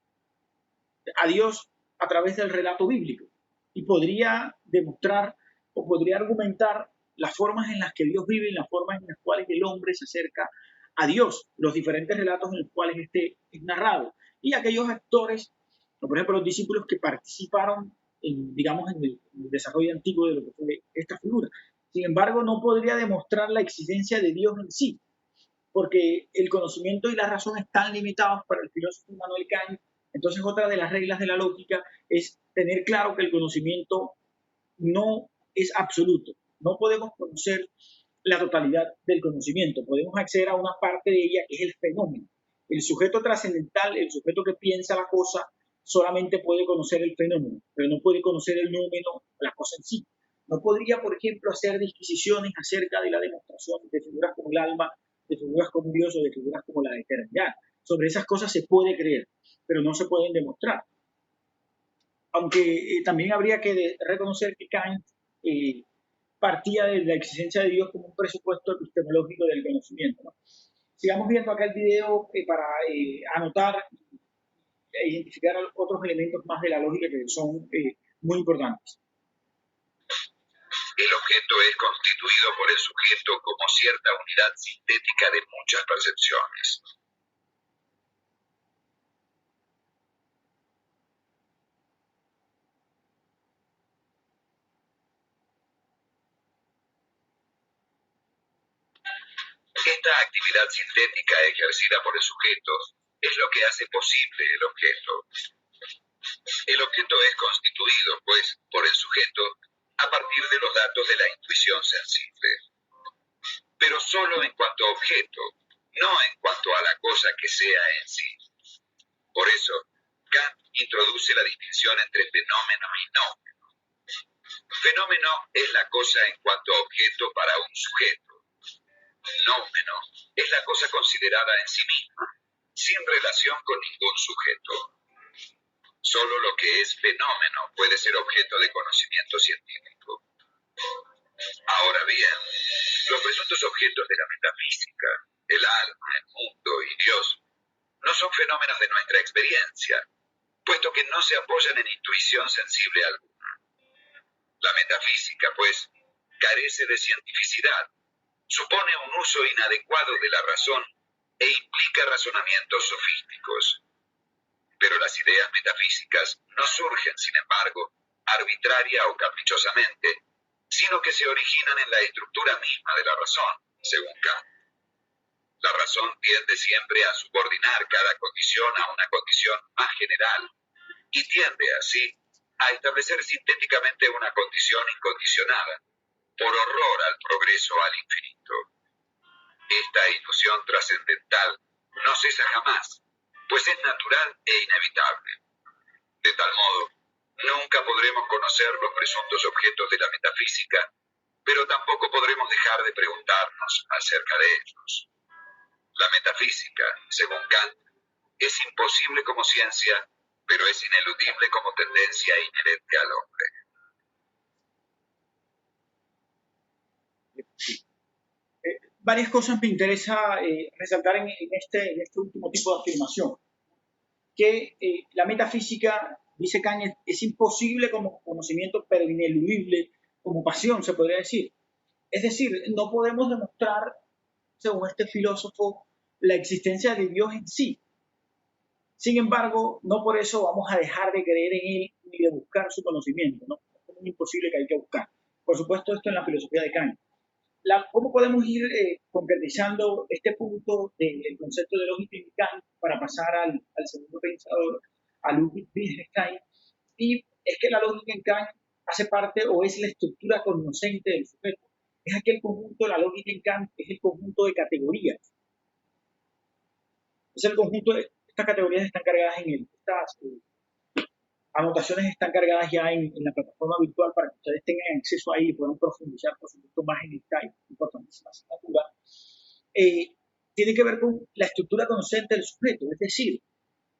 a Dios a través del relato bíblico y podría demostrar o podría argumentar las formas en las que Dios vive y las formas en las cuales el hombre se acerca a Dios, los diferentes relatos en los cuales este es narrado y aquellos actores, por ejemplo los discípulos que participaron en el desarrollo antiguo de lo que fue esta figura. Sin embargo, no podría demostrar la existencia de Dios en sí, porque el conocimiento y la razón están limitados para el filósofo Immanuel Kant. Entonces, otra de las reglas de la lógica es tener claro que el conocimiento no es absoluto. No podemos conocer la totalidad del conocimiento. Podemos acceder a una parte de ella que es el fenómeno. El sujeto trascendental, el sujeto que piensa la cosa, solamente puede conocer el fenómeno, pero no puede conocer el número, la cosa en sí. No podría, por ejemplo, hacer disquisiciones acerca de la demostración de figuras como el alma, de figuras como Dios o de figuras como la eternidad. Sobre esas cosas se puede creer, pero no se pueden demostrar. Aunque también habría que reconocer que Kant partía de la existencia de Dios como un presupuesto epistemológico del conocimiento, ¿no? Sigamos viendo acá el video para anotar e identificar otros elementos más de la lógica que son muy importantes. El objeto es constituido por el sujeto como cierta unidad sintética de muchas percepciones. Esta actividad sintética ejercida por el sujeto es lo que hace posible el objeto. El objeto es constituido, pues, por el sujeto a partir de los datos de la intuición sensible. Pero solo en cuanto a objeto, no en cuanto a la cosa que sea en sí. Por eso, Kant introduce la distinción entre fenómeno y nómeno. Fenómeno es la cosa en cuanto a objeto para un sujeto. Nómeno es la cosa considerada en sí misma, sin relación con ningún sujeto. Solo lo que es fenómeno puede ser objeto de conocimiento científico. Ahora bien, los presuntos objetos de la metafísica, el alma, el mundo y Dios, no son fenómenos de nuestra experiencia, puesto que no se apoyan en intuición sensible alguna. La metafísica, pues, carece de cientificidad, supone un uso inadecuado de la razón e implica razonamientos sofísticos. Pero las ideas metafísicas no surgen, sin embargo, arbitraria o caprichosamente, sino que se originan en la estructura misma de la razón, según Kant. La razón tiende siempre a subordinar cada condición a una condición más general y tiende así a establecer sintéticamente una condición incondicionada, por horror al progreso al infinito. Esta ilusión trascendental no cesa jamás, pues es natural e inevitable. De tal modo, nunca podremos conocer los presuntos objetos de la metafísica, pero tampoco podremos dejar de preguntarnos acerca de ellos. La metafísica, según Kant, es imposible como ciencia, pero es ineludible como tendencia inherente al hombre. Varias cosas me interesa resaltar en este último tipo de afirmación. Que la metafísica, dice Kant, es imposible como conocimiento, pero ineludible como pasión, se podría decir. Es decir, no podemos demostrar, según este filósofo, la existencia de Dios en sí. Sin embargo, no por eso vamos a dejar de creer en Él ni de buscar su conocimiento, ¿no? Es muy imposible que hay que buscar. Por supuesto, esto en la filosofía de Kant. ¿Cómo podemos ir concretizando este punto del concepto de lógica en Kant para pasar al segundo pensador, a Ludwig Wittgenstein? Y es que la lógica en Kant hace parte o es la estructura cognoscente del sujeto. Es aquel conjunto, la lógica en Kant es el conjunto de categorías. Es el conjunto de estas categorías están cargadas en él. Estas anotaciones están cargadas ya en la plataforma virtual para que ustedes tengan acceso ahí y puedan profundizar, por supuesto, más en detalle. Importantísima asignatura. Tiene que ver con la estructura consciente del sujeto, es decir,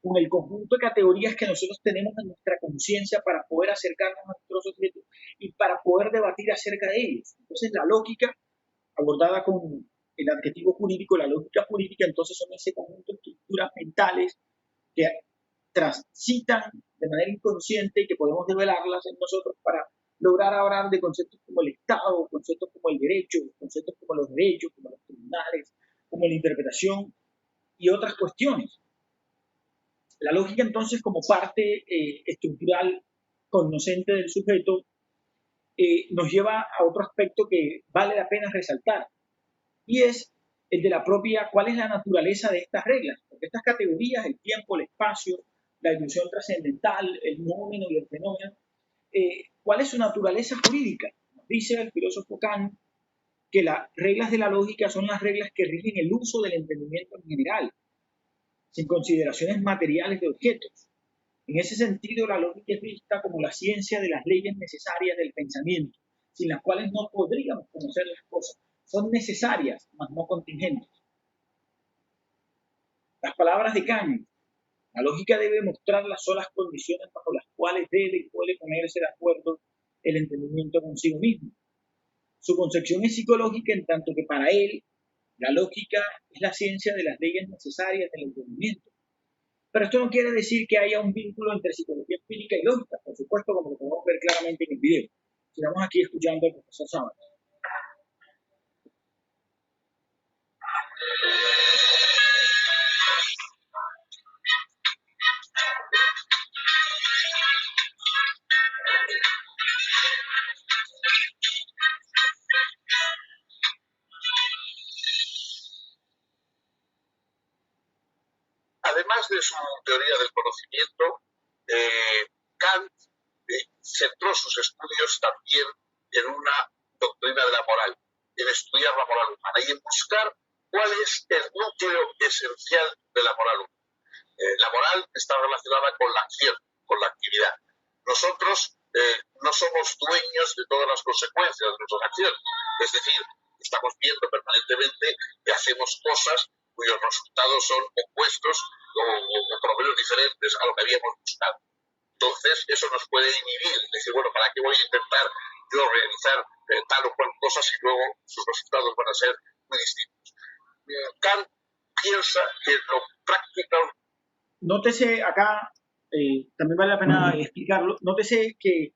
con el conjunto de categorías que nosotros tenemos en nuestra conciencia para poder acercarnos a nuestros objetos y para poder debatir acerca de ellos. Entonces, la lógica, abordada con el adjetivo jurídico, la lógica jurídica, entonces son ese conjunto de estructuras mentales que transitan de manera inconsciente y que podemos develarlas en nosotros para lograr hablar de conceptos como el Estado, conceptos como el derecho, conceptos como los derechos, como los tribunales, como la interpretación y otras cuestiones. La lógica entonces como parte estructural cognoscente del sujeto nos lleva a otro aspecto que vale la pena resaltar y es el de la propia, cuál es la naturaleza de estas reglas, porque estas categorías, el tiempo, el espacio, la dimensión trascendental, el nómeno y el fenómeno, ¿cuál es su naturaleza jurídica? Dice el filósofo Kant que las reglas de la lógica son las reglas que rigen el uso del entendimiento en general, sin consideraciones materiales de objetos. En ese sentido, la lógica es vista como la ciencia de las leyes necesarias del pensamiento, sin las cuales no podríamos conocer las cosas. Son necesarias, mas no contingentes. Las palabras de Kant: la lógica debe mostrar las solas condiciones bajo las cuales debe y puede ponerse de acuerdo el entendimiento consigo mismo. Su concepción es psicológica en tanto que para él la lógica es la ciencia de las leyes necesarias del entendimiento. Pero esto no quiere decir que haya un vínculo entre psicología empírica y lógica, por supuesto, como lo podemos ver claramente en el video. Sigamos aquí escuchando al profesor Sábato. Además de su teoría del conocimiento, Kant centró sus estudios también en una doctrina de la moral, en estudiar la moral humana y en buscar cuál es el núcleo esencial de la moral humana. La moral está relacionada con la acción, con la actividad. Nosotros no somos dueños de todas las consecuencias de nuestras acciones. Es decir, estamos viendo permanentemente que hacemos cosas cuyos resultados son opuestos o por lo menos diferentes a lo que habíamos buscado. Entonces, eso nos puede inhibir, decir, bueno, ¿para qué voy a intentar yo realizar tal o cual cosa si luego sus resultados van a ser muy distintos? Kant piensa que lo practical... Nótese acá, también vale la pena explicarlo, nótese que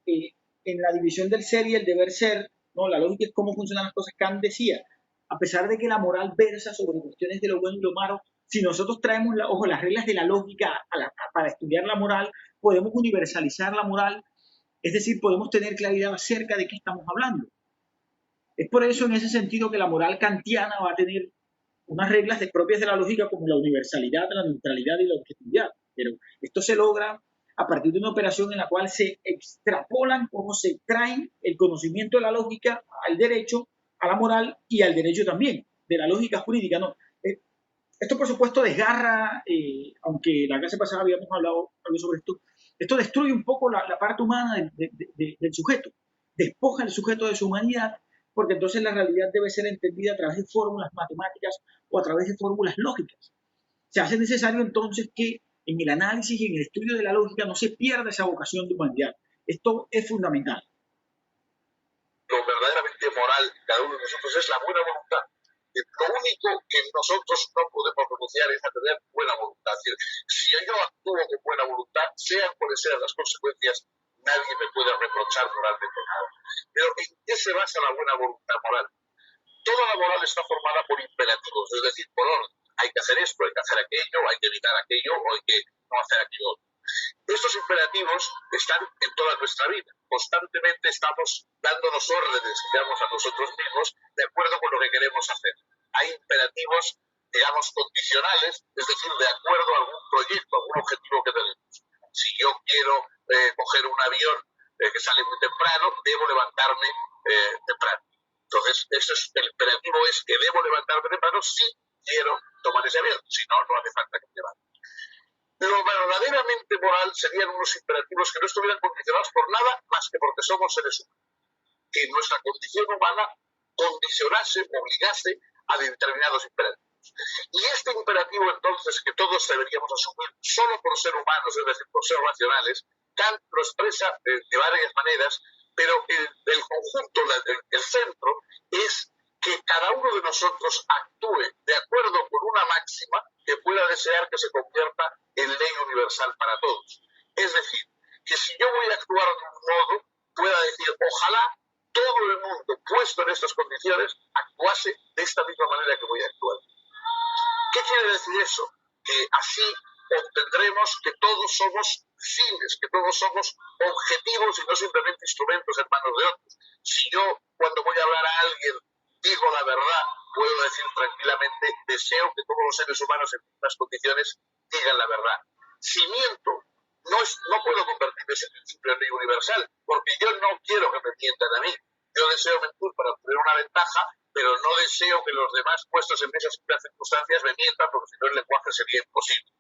en la división del ser y el deber ser, ¿no? La lógica es cómo funcionan las cosas. Kant decía, a pesar de que la moral versa sobre cuestiones de lo bueno y lo malo, si nosotros traemos las reglas de la lógica para estudiar la moral, podemos universalizar la moral, es decir, podemos tener claridad acerca de qué estamos hablando. Es por eso, en ese sentido, que la moral kantiana va a tener unas reglas propias de la lógica, como la universalidad, la neutralidad y la objetividad. Pero esto se logra a partir de una operación en la cual se extrapolan o se traen el conocimiento de la lógica al derecho, a la moral y al derecho también, de la lógica jurídica, ¿no? Esto, por supuesto, desgarra, aunque la clase pasada habíamos hablado algo sobre esto destruye un poco la parte humana del sujeto, despoja al sujeto de su humanidad, porque entonces la realidad debe ser entendida a través de fórmulas matemáticas o a través de fórmulas lógicas. Se hace necesario entonces que en el análisis y en el estudio de la lógica no se pierda esa vocación de humanidad. Esto es fundamental. Lo verdaderamente moral de cada uno de nosotros es la buena voluntad. Lo único que nosotros no podemos renunciar es a tener buena voluntad. Es decir, si yo actúo con buena voluntad, sean cuales sean las consecuencias, nadie me puede reprochar moralmente nada. Pero ¿en qué se basa la buena voluntad moral? Toda la moral está formada por imperativos, es decir, por orden. Hay que hacer esto, hay que hacer aquello, hay que evitar aquello o hay que no hacer aquello otro. Estos imperativos están en toda nuestra vida. Constantemente estamos dándonos órdenes, digamos, a nosotros mismos de acuerdo con lo que queremos hacer. Hay imperativos, digamos, condicionales, es decir, de acuerdo a algún proyecto, a algún objetivo que tenemos. Si yo quiero coger un avión que sale muy temprano, debo levantarme temprano. Entonces, el imperativo es que debo levantarme temprano si quiero tomar ese avión. Si no, no hace falta que me levante. Lo verdaderamente moral serían unos imperativos que no estuvieran condicionados por nada más que porque somos seres humanos. Que nuestra condición humana condicionase, obligase a determinados imperativos. Y este imperativo, entonces, que todos deberíamos asumir solo por ser humanos, es decir, por ser racionales, Kant lo expresa de varias maneras, pero el conjunto, el centro, es que cada uno de nosotros actúe de acuerdo con una máxima que pueda desear que se convierta en ley universal para todos. Es decir, que si yo voy a actuar de un modo, pueda decir, ojalá todo el mundo puesto en estas condiciones actuase de esta misma manera que voy a actuar. ¿Qué quiere decir eso? Que así obtendremos que todos somos fines, que todos somos objetivos y no simplemente instrumentos en manos de otros. Si yo, cuando voy a hablar a alguien, digo la verdad, puedo decir tranquilamente, deseo que todos los seres humanos en estas condiciones digan la verdad. Si miento, no puedo convertirme en principio en ley universal, porque yo no quiero que me mientan a mí. Yo deseo mentir para obtener una ventaja, pero no deseo que los demás puestos en esas circunstancias me mientan, porque si no el lenguaje sería imposible.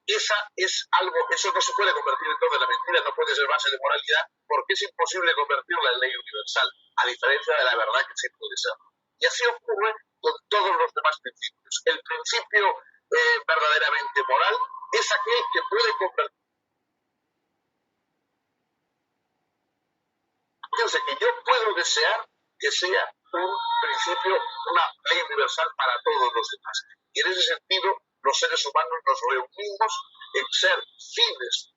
Eso no se puede convertir entonces en la mentira, no puede ser base de moralidad, porque es imposible convertirla en ley universal, a diferencia de la verdad que sí puede ser. Y así ocurre con todos los demás principios. El principio verdaderamente moral es aquel que puede convertirse, que yo puedo desear que sea un principio, una ley universal para todos los demás. Y en ese sentido, los seres humanos nos reunimos en ser fines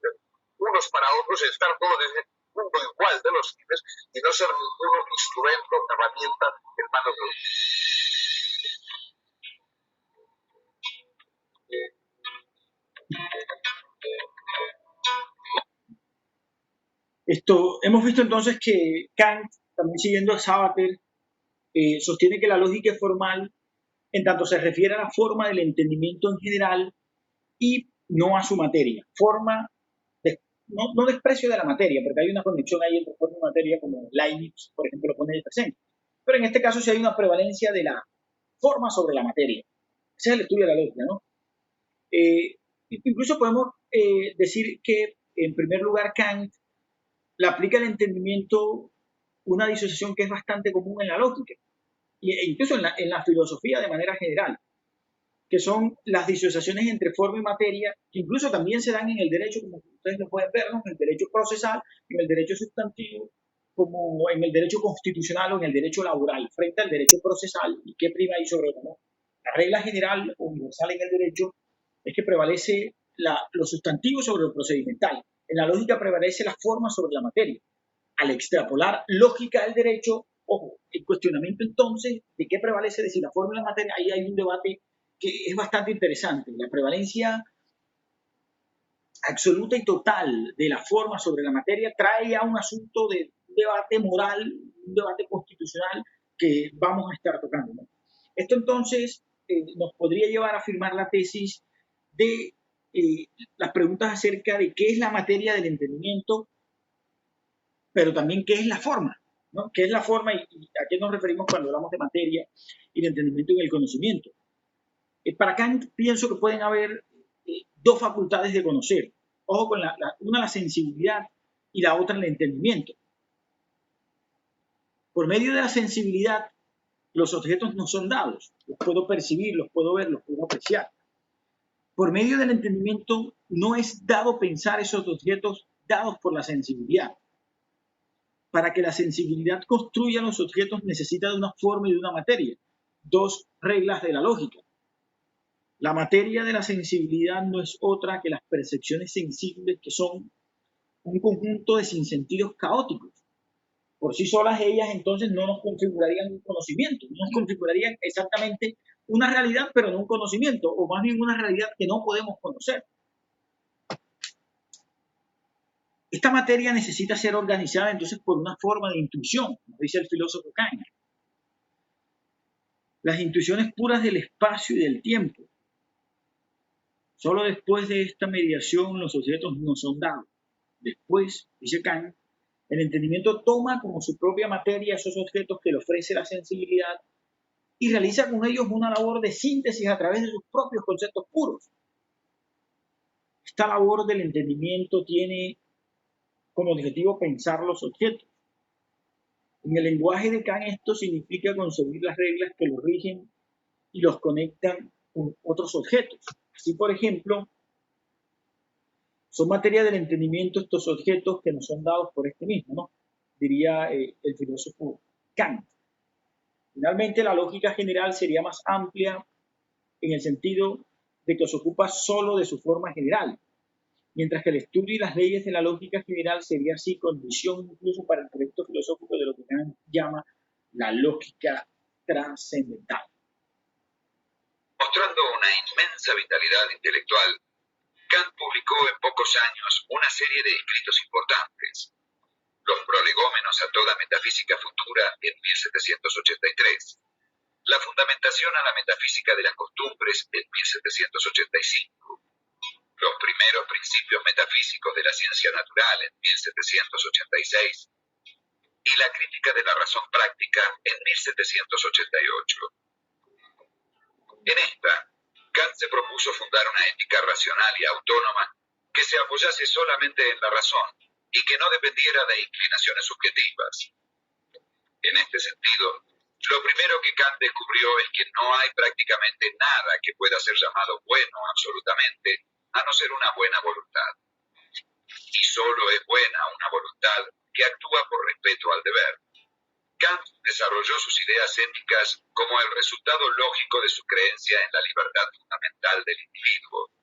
unos para otros, en estar todos en el mundo igual de los fines y no ser ninguno instrumento, herramienta en manos de los Hemos visto entonces que Kant, también siguiendo a Sabater, sostiene que la lógica es formal en tanto se refiere a la forma del entendimiento en general y no a su materia. Forma, no desprecio de la materia, porque hay una conexión ahí entre forma y materia, como Leibniz, por ejemplo, lo pone de presente. Pero en este caso sí hay una prevalencia de la forma sobre la materia. Ese es el estudio de la lógica, ¿no? Incluso podemos decir que, en primer lugar, Kant le aplica al entendimiento una disociación que es bastante común en la lógica, e incluso en la filosofía de manera general, que son las disociaciones entre forma y materia, que incluso también se dan en el derecho, como ustedes lo pueden ver, ¿no? En el derecho procesal, en el derecho sustantivo, como en el derecho constitucional o en el derecho laboral, frente al derecho procesal. ¿Y qué prima ahí sobre todo? La regla general o universal en el derecho es que prevalece lo sustantivo sobre lo procedimental. En la lógica prevalece la forma sobre la materia. Al extrapolar lógica del derecho, ojo, el cuestionamiento entonces de qué prevalece, de si la forma y la materia, ahí hay un debate que es bastante interesante. La prevalencia absoluta y total de la forma sobre la materia trae a un asunto de debate moral, un debate constitucional que vamos a estar tocando, ¿no? Esto entonces nos podría llevar a afirmar la tesis de las preguntas acerca de qué es la materia del entendimiento, pero también qué es la forma, ¿no? ¿Qué es la forma y a qué nos referimos cuando hablamos de materia y de entendimiento en el conocimiento? Para Kant pienso que pueden haber dos facultades de conocer. Ojo con una la sensibilidad y la otra el entendimiento. Por medio de la sensibilidad, los objetos no son dados. Los puedo percibir, los puedo ver, los puedo apreciar. Por medio del entendimiento, no es dado pensar esos objetos dados por la sensibilidad. Para que la sensibilidad construya los objetos necesita de una forma y de una materia. Dos reglas de la lógica. La materia de la sensibilidad no es otra que las percepciones sensibles, que son un conjunto de sinsentidos caóticos. Por sí solas ellas entonces no nos configurarían un conocimiento, no nos configurarían exactamente una realidad, pero no un conocimiento, o más bien una realidad que no podemos conocer. Esta materia necesita ser organizada entonces por una forma de intuición, como dice el filósofo Kant. Las intuiciones puras del espacio y del tiempo. Solo después de esta mediación los objetos no son dados. Después, dice Kant, el entendimiento toma como su propia materia esos objetos que le ofrece la sensibilidad y realiza con ellos una labor de síntesis a través de sus propios conceptos puros. Esta labor del entendimiento tiene como objetivo pensar los objetos. En el lenguaje de Kant esto significa concebir las reglas que los rigen y los conectan con otros objetos. Así, por ejemplo, son materia del entendimiento estos objetos que nos son dados por este mismo, ¿no? Diría el filósofo Kant. Finalmente, la lógica general sería más amplia en el sentido de que se ocupa solo de su forma general, mientras que el estudio y las leyes de la lógica general sería así condición incluso para el proyecto filosófico de lo que Kant llama la lógica trascendental. Mostrando una inmensa vitalidad intelectual, Kant publicó en pocos años una serie de escritos importantes. Los prolegómenos a toda metafísica futura en 1783. La fundamentación a la metafísica de las costumbres en 1785. Los primeros principios metafísicos de la ciencia natural en 1786. Y la crítica de la razón práctica en 1788. En esta, Kant se propuso fundar una ética racional y autónoma que se apoyase solamente en la razón y que no dependiera de inclinaciones subjetivas. En este sentido, lo primero que Kant descubrió es que no hay prácticamente nada que pueda ser llamado bueno absolutamente, a no ser una buena voluntad. Y solo es buena una voluntad que actúa por respeto al deber. Kant desarrolló sus ideas éticas como el resultado lógico de su creencia en la libertad fundamental del individuo.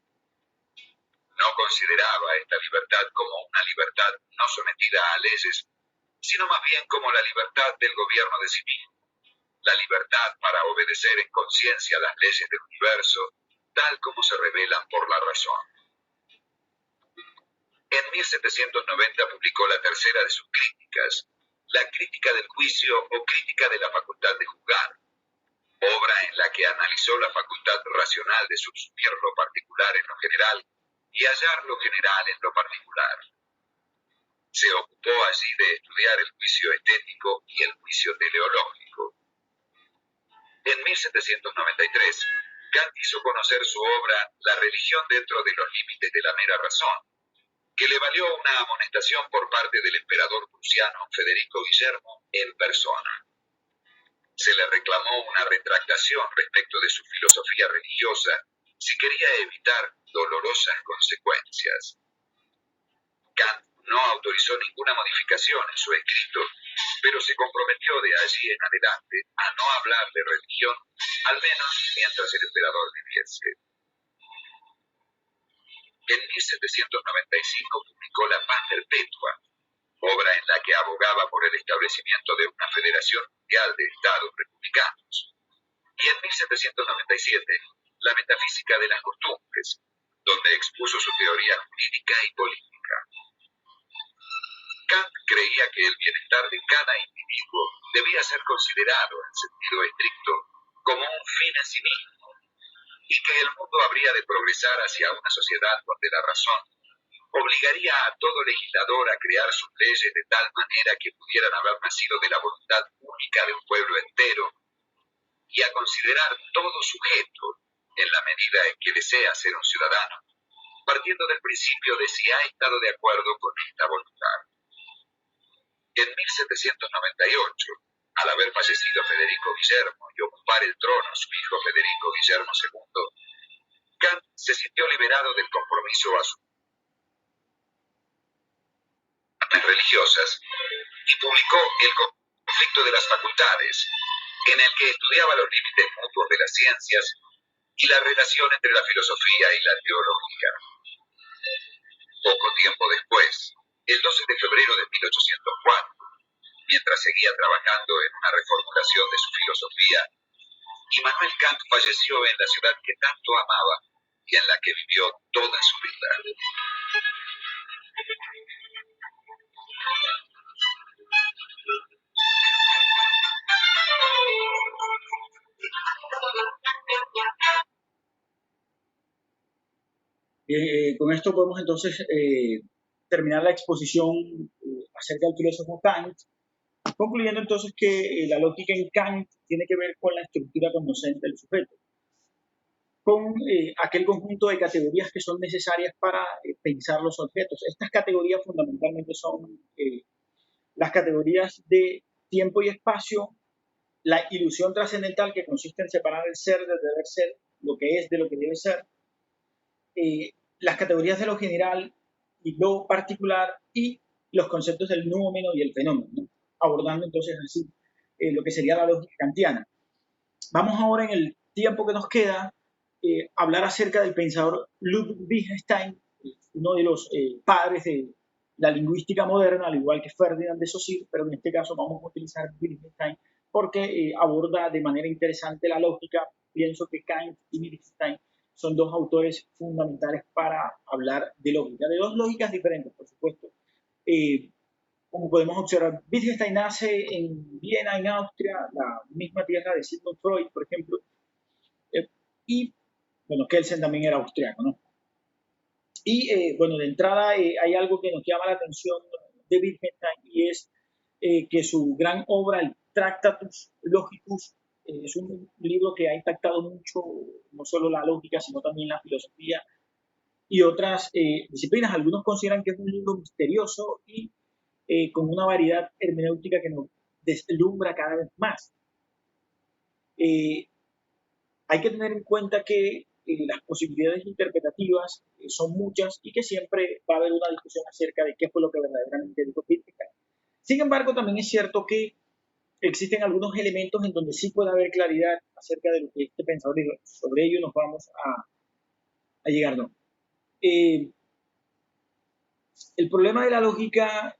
No consideraba esta libertad como una libertad no sometida a leyes, sino más bien como la libertad del gobierno de sí mismo, la libertad para obedecer en conciencia las leyes del universo, tal como se revelan por la razón. En 1790 publicó la tercera de sus críticas, la Crítica del Juicio o Crítica de la Facultad de Juzgar, obra en la que analizó la facultad racional de subsumir lo particular en lo general y hallar lo general en lo particular. Se ocupó allí de estudiar el juicio estético y el juicio teleológico. En 1793, Kant hizo conocer su obra La religión dentro de los límites de la mera razón, que le valió una amonestación por parte del emperador prusiano Federico Guillermo en persona. Se le reclamó una retractación respecto de su filosofía religiosa si quería evitar dolorosas consecuencias. Kant no autorizó ninguna modificación en su escrito, pero se comprometió de allí en adelante a no hablar de religión, al menos mientras el emperador viviese. En 1795 publicó La Paz Perpetua, obra en la que abogaba por el establecimiento de una federación mundial de estados republicanos. Y en 1797, La Metafísica de las Costumbres, donde expuso su teoría jurídica y política. Kant creía que el bienestar de cada individuo debía ser considerado, en sentido estricto, como un fin en sí mismo, y que el mundo habría de progresar hacia una sociedad donde la razón obligaría a todo legislador a crear sus leyes de tal manera que pudieran haber nacido de la voluntad única de un pueblo entero y a considerar todo sujeto en la medida en que desea ser un ciudadano, partiendo del principio de si ha estado de acuerdo con esta voluntad. En 1798, al haber fallecido Federico Guillermo y ocupar el trono su hijo Federico Guillermo II, Kant se sintió liberado del compromiso a sus religiosas y publicó El conflicto de las facultades, en el que estudiaba los límites mutuos de las ciencias y la relación entre la filosofía y la teología. Poco tiempo después, el 12 de febrero de 1804, mientras seguía trabajando en una reformulación de su filosofía, Immanuel Kant falleció en la ciudad que tanto amaba y en la que vivió toda su vida. Con esto podemos entonces terminar la exposición acerca del filósofo Kant, concluyendo entonces que la lógica en Kant tiene que ver con la estructura cognoscente del sujeto, con aquel conjunto de categorías que son necesarias para pensar los objetos. Estas categorías fundamentalmente son las categorías de tiempo y espacio, la ilusión trascendental que consiste en separar el ser del deber ser, lo que es de lo que debe ser, las categorías de lo general y lo particular y los conceptos del númeno y el fenómeno, ¿no? Abordando entonces así lo que sería la lógica kantiana. Vamos ahora en el tiempo que nos queda hablar acerca del pensador Ludwig Wittgenstein, uno de los padres de la lingüística moderna, al igual que Ferdinand de Saussure, pero en este caso vamos a utilizar Wittgenstein porque aborda de manera interesante la lógica. Pienso que Kant y Wittgenstein son dos autores fundamentales para hablar de lógica, de dos lógicas diferentes, por supuesto. Como podemos observar, Wittgenstein nace en Viena, en Austria, la misma tierra de Sigmund Freud, por ejemplo, y, bueno, Kelsen también era austriaco, ¿no? Y, bueno, de entrada hay algo que nos llama la atención de Wittgenstein y es que su gran obra, el Tractatus Logicus, Es un libro que ha impactado mucho, no solo la lógica, sino también la filosofía y otras disciplinas. Algunos consideran que es un libro misterioso y con una variedad hermenéutica que nos deslumbra cada vez más. Hay que tener en cuenta que las posibilidades interpretativas son muchas y que siempre va a haber una discusión acerca de qué fue lo que verdaderamente dijo Wittgenstein. Sin embargo, también es cierto que existen algunos elementos en donde sí puede haber claridad acerca de lo que este pensador dijo. Sobre ello nos vamos a llegar. ¿No? El problema de la lógica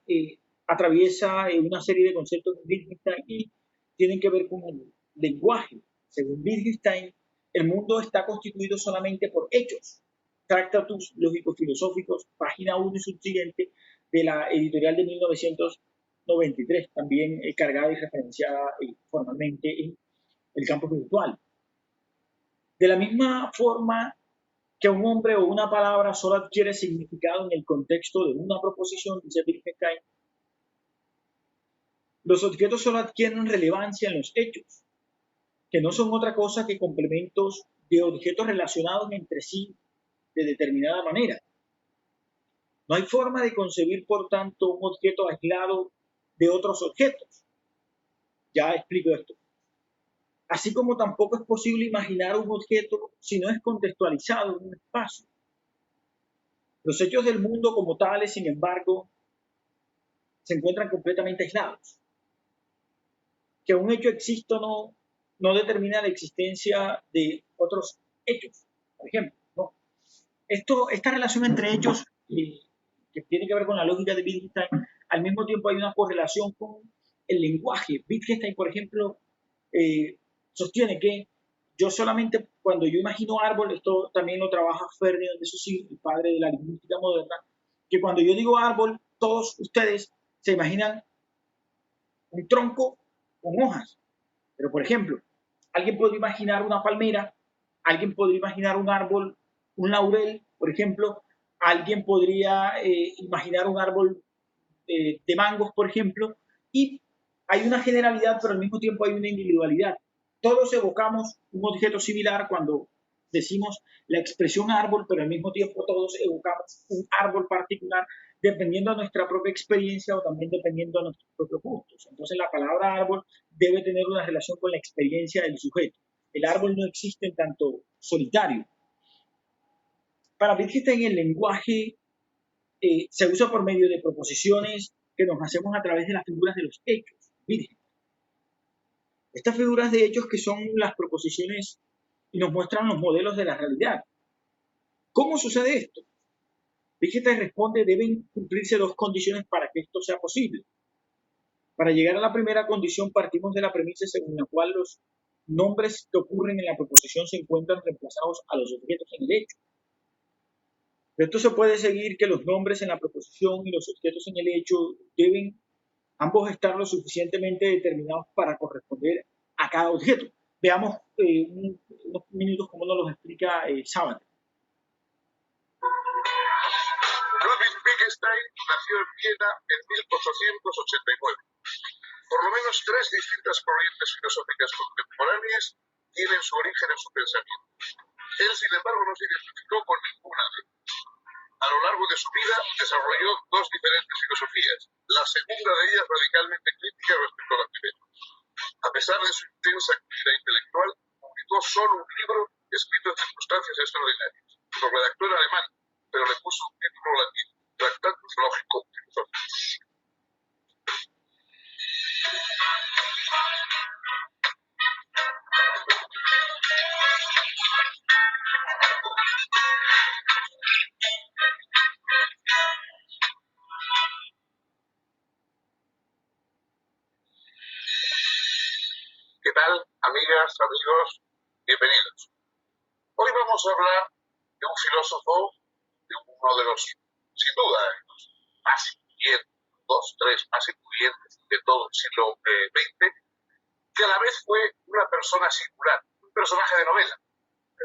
atraviesa una serie de conceptos de Wittgenstein y tienen que ver con el lenguaje. Según Wittgenstein, el mundo está constituido solamente por hechos. Tractatus lógico-filosóficos, página 1 y subsiguiente de la editorial de 1993, también cargada y referenciada formalmente en el campo virtual. De la misma forma que un hombre o una palabra solo adquiere significado en el contexto de una proposición, dice Wittgenstein, los objetos solo adquieren relevancia en los hechos, que no son otra cosa que complementos de objetos relacionados entre sí de determinada manera. No hay forma de concebir, por tanto, un objeto aislado de otros objetos. Ya explico esto. Así como tampoco es posible imaginar un objeto si no es contextualizado en un espacio. Los hechos del mundo como tales, sin embargo, se encuentran completamente aislados. Que un hecho exista no determina la existencia de otros hechos, por ejemplo. ¿No? Esta relación entre hechos, que tiene que ver con la lógica de Wittgenstein, al mismo tiempo hay una correlación con el lenguaje. Wittgenstein, por ejemplo, sostiene que yo solamente, cuando yo imagino árbol, esto también lo trabaja Ferdinand de Saussure, el padre de la lingüística moderna, que cuando yo digo árbol, todos ustedes se imaginan un tronco con hojas. Pero, por ejemplo, alguien puede imaginar una palmera, alguien podría imaginar un árbol, un laurel, por ejemplo, alguien podría imaginar un árbol de mangos, por ejemplo, y hay una generalidad, pero al mismo tiempo hay una individualidad. Todos evocamos un objeto similar cuando decimos la expresión árbol, pero al mismo tiempo todos evocamos un árbol particular dependiendo de nuestra propia experiencia o también dependiendo de nuestros propios gustos. Entonces la palabra árbol debe tener una relación con la experiencia del sujeto. El árbol no existe en tanto solitario. Para Wittgenstein el lenguaje se usa por medio de proposiciones que nos hacemos a través de las figuras de los hechos. Miren, estas figuras de hechos que son las proposiciones y nos muestran los modelos de la realidad. ¿Cómo sucede esto? Wittgenstein responde, deben cumplirse dos condiciones para que esto sea posible. Para llegar a la primera condición partimos de la premisa según la cual los nombres que ocurren en la proposición se encuentran reemplazados a los objetos en el hecho. De esto se puede seguir que los nombres en la proposición y los objetos en el hecho deben ambos estar lo suficientemente determinados para corresponder a cada objeto. Veamos unos minutos cómo nos los explica Sábato. Ludwig Wittgenstein nació en Viena en 1889. Por lo menos tres distintas corrientes filosóficas contemporáneas tienen su origen en su pensamiento. Él, sin embargo, no se identificó con ninguna de ellas. A lo largo de su vida desarrolló dos diferentes filosofías, la segunda de ellas radicalmente crítica respecto a la primera. A pesar de su intensa actividad intelectual, publicó solo un libro escrito en circunstancias extraordinarias. Lo redactó en alemán, pero le puso un título latín, Tractatus Lógico-Filosóficos. ¿Qué tal, amigas, amigos? Bienvenidos. Hoy vamos a hablar de un filósofo, de uno de los, sin duda, los más influyentes, dos, tres más influyentes de todo el siglo XX, que a la vez fue una persona singular, un personaje de novela,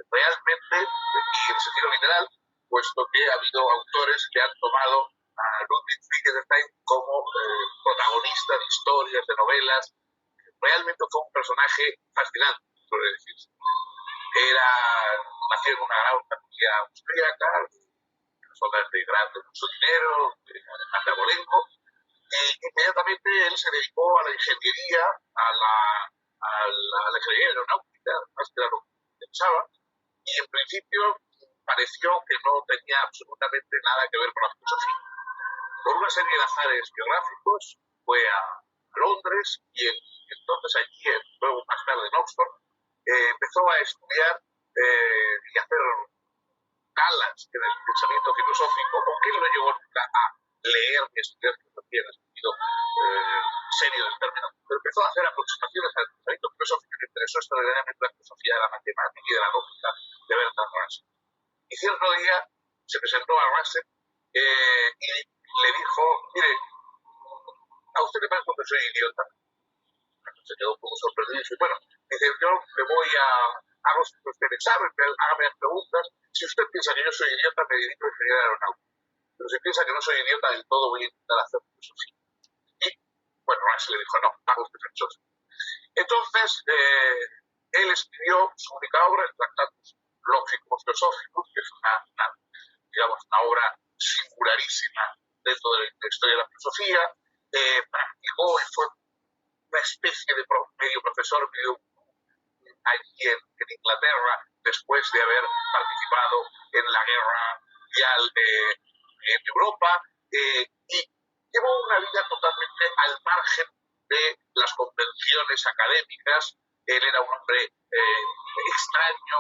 realmente, y en sentido literal, puesto que ha habido autores que han tomado a Ludwig Wittgenstein como protagonista de historias, de novelas, realmente fue un personaje fascinante, podría decirse. Nació en una gran familia austríaca, personas de mucho dinero, además de abolengo, y inmediatamente él se dedicó a la ingeniería, a la ingeniería aeronáutica, más que era lo que pensaba, y en principio pareció que no tenía absolutamente nada que ver con la filosofía. Por una serie de azares biográficos fue a Londres y entonces allí, luego más tarde en Oxford, empezó a estudiar y a hacer calas en el pensamiento filosófico, aunque él no llegó nunca a leer ni estudiar filosofía en el sentido serio del término, pero empezó a hacer aproximaciones al pensamiento filosófico que le interesó extraordinariamente la filosofía de la matemática y de la lógica de Bertrand Russell. Y cierto día se presentó a Russell y le dijo, mire, ¿a usted le parece que soy idiota? Se quedó un poco sorprendido y dice, bueno, dice, yo le voy a hago usted examen, hágame las preguntas. Si usted piensa que yo soy idiota, me dedico a ingeniería aeronáutica. Pero si piensa que no soy idiota del todo, voy a intentar hacer filosofía. Y, bueno, Russell le dijo, no, haga usted filosofía. Entonces, él escribió su única obra, el Tratatus Lógico-Filosóficos, que es digamos, una obra singularísima dentro de la historia de la filosofía. Practicó y fue una especie de medio profesor, medio allí en Inglaterra, después de haber participado en la guerra mundial en Europa, y llevó una vida totalmente al margen de las convenciones académicas. Él era un hombre extraño,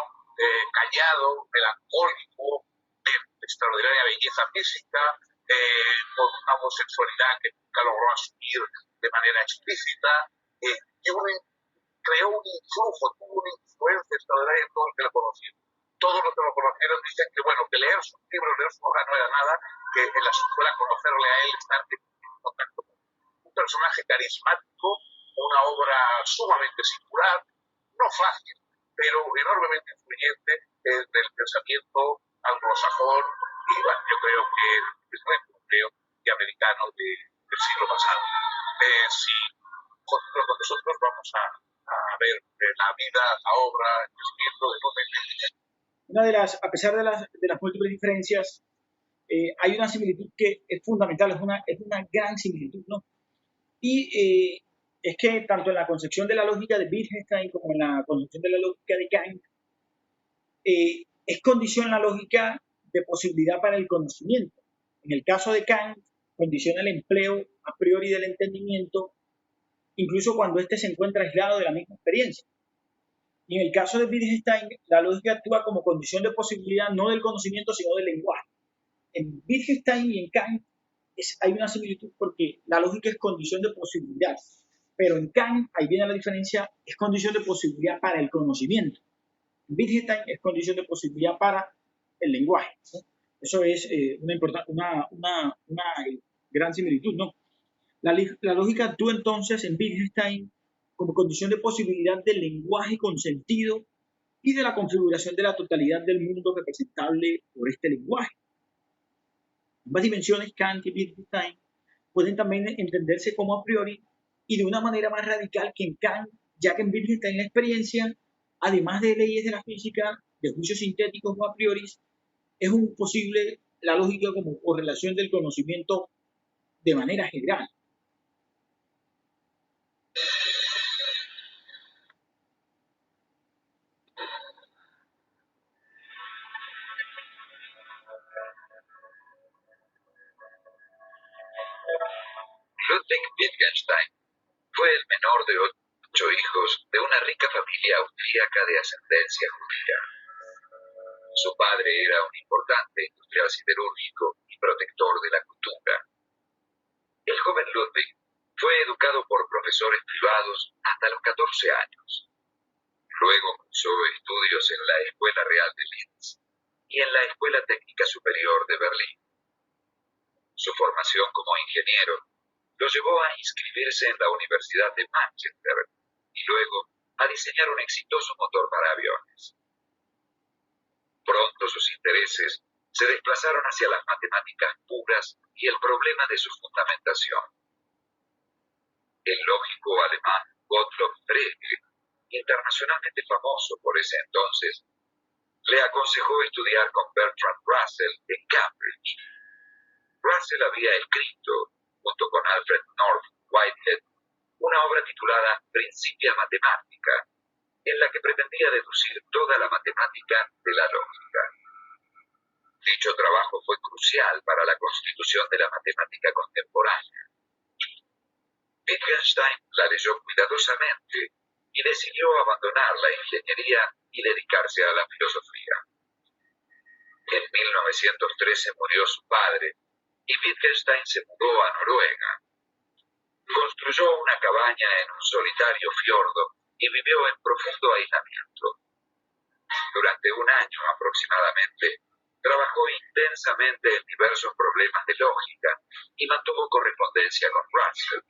callado, melancólico, de extraordinaria belleza física, con una homosexualidad que nunca logró asumir de manera explícita, y creó un influjo, tuvo una influencia extraordinaria en todo el que lo conocieron. Todos los que lo conocieron dicen que, bueno, que leer sus libros, leer su obra no era nada, que el asunto era conocerle a él, estar en contacto con un personaje carismático, una obra sumamente singular, no fácil, pero enormemente influyente en el pensamiento anglosajón y, bueno, yo creo que es muy europeo y americano del siglo pasado. Si continúa con nosotros, vamos a ver la vida, la obra, el crecimiento de A pesar de las múltiples diferencias, hay una similitud que es fundamental, es una gran similitud, ¿no? Y es que tanto en la concepción de la lógica de Wittgenstein como en la concepción de la lógica de Kant, es condición la lógica de posibilidad para el conocimiento. En el caso de Kant, condiciona el empleo a priori del entendimiento, incluso cuando éste se encuentra aislado de la misma experiencia. Y en el caso de Wittgenstein, la lógica actúa como condición de posibilidad no del conocimiento, sino del lenguaje. En Wittgenstein y en Kant hay una similitud porque la lógica es condición de posibilidad, pero en Kant, ahí viene la diferencia, es condición de posibilidad para el conocimiento. En Wittgenstein es condición de posibilidad para el lenguaje, ¿no? Eso es una gran similitud, ¿no? La lógica actúa entonces en Wittgenstein como condición de posibilidad del lenguaje con sentido y de la configuración de la totalidad del mundo representable por este lenguaje. Ambas dimensiones, Kant y Wittgenstein, pueden también entenderse como a priori y de una manera más radical que en Kant, ya que en Wittgenstein la experiencia, además de leyes de la física, de juicios sintéticos o a priori, es un posible la lógica como correlación del conocimiento de manera general. Ludwig Wittgenstein fue el menor de 8 hijos de una rica familia austríaca de ascendencia judía. Su padre era un importante industrial siderúrgico y protector de la cultura. El joven Ludwig fue educado por profesores privados hasta los 14 años. Luego cursó estudios en la Escuela Real de Linz y en la Escuela Técnica Superior de Berlín. Su formación como ingeniero lo llevó a inscribirse en la Universidad de Manchester y luego a diseñar un exitoso motor para aviones. Pronto sus intereses se desplazaron hacia las matemáticas puras y el problema de su fundamentación. El lógico alemán Gottlob Frege, internacionalmente famoso por ese entonces, le aconsejó estudiar con Bertrand Russell en Cambridge. Russell había escrito, junto con Alfred North Whitehead, una obra titulada Principia Mathematica, en la que pretendía deducir toda la matemática de la lógica. Dicho trabajo fue crucial para la constitución de la matemática contemporánea. Wittgenstein la leyó cuidadosamente y decidió abandonar la ingeniería y dedicarse a la filosofía. En 1913 murió su padre y Wittgenstein se mudó a Noruega. Construyó una cabaña en un solitario fiordo y vivió en profundo aislamiento. Durante un año aproximadamente, trabajó intensamente en diversos problemas de lógica y mantuvo correspondencia con Russell.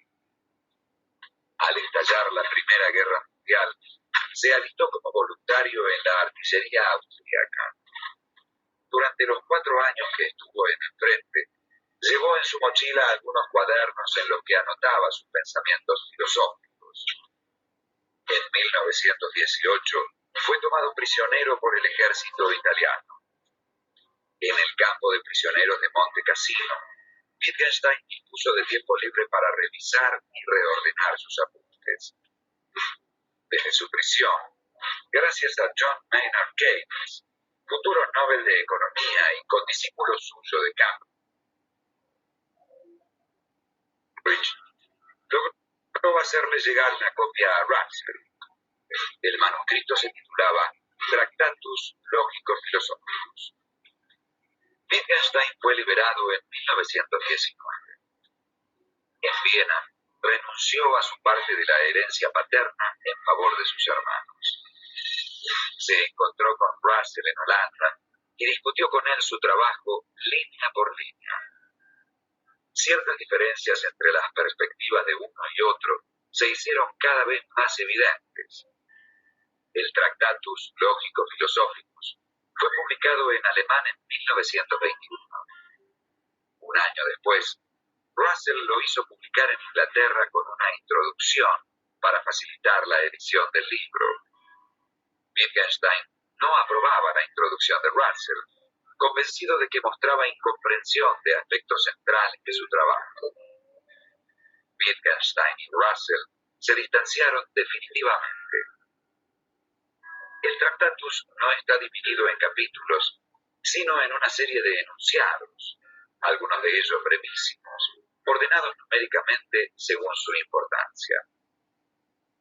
Al estallar la Primera Guerra Mundial, se alistó como voluntario en la artillería austríaca. Durante los 4 años que estuvo en el frente, llevó en su mochila algunos cuadernos en los que anotaba sus pensamientos filosóficos. En 1918 fue tomado prisionero por el ejército italiano. En el campo de prisioneros de Monte Cassino, Wittgenstein dispuso de tiempo libre para revisar y reordenar sus apuntes. Desde su prisión, gracias a John Maynard Keynes, futuro Nobel de Economía y condiscípulo suyo de Cambridge, logró hacerle llegar una copia a Russell. El manuscrito se titulaba Tractatus Lógico-Filosóficos. Wittgenstein fue liberado en 1919. En Viena, renunció a su parte de la herencia paterna en favor de sus hermanos. Se encontró con Russell en Holanda y discutió con él su trabajo línea por línea. Ciertas diferencias entre las perspectivas de uno y otro se hicieron cada vez más evidentes. El Tractatus Lógico-Filosóficos fue publicado en alemán en 1921. Un año después, Russell lo hizo publicar en Inglaterra con una introducción para facilitar la edición del libro. Wittgenstein no aprobaba la introducción de Russell, convencido de que mostraba incomprensión de aspectos centrales de su trabajo. Wittgenstein y Russell se distanciaron definitivamente. El Tractatus no está dividido en capítulos, sino en una serie de enunciados, algunos de ellos brevísimos, ordenados numéricamente según su importancia.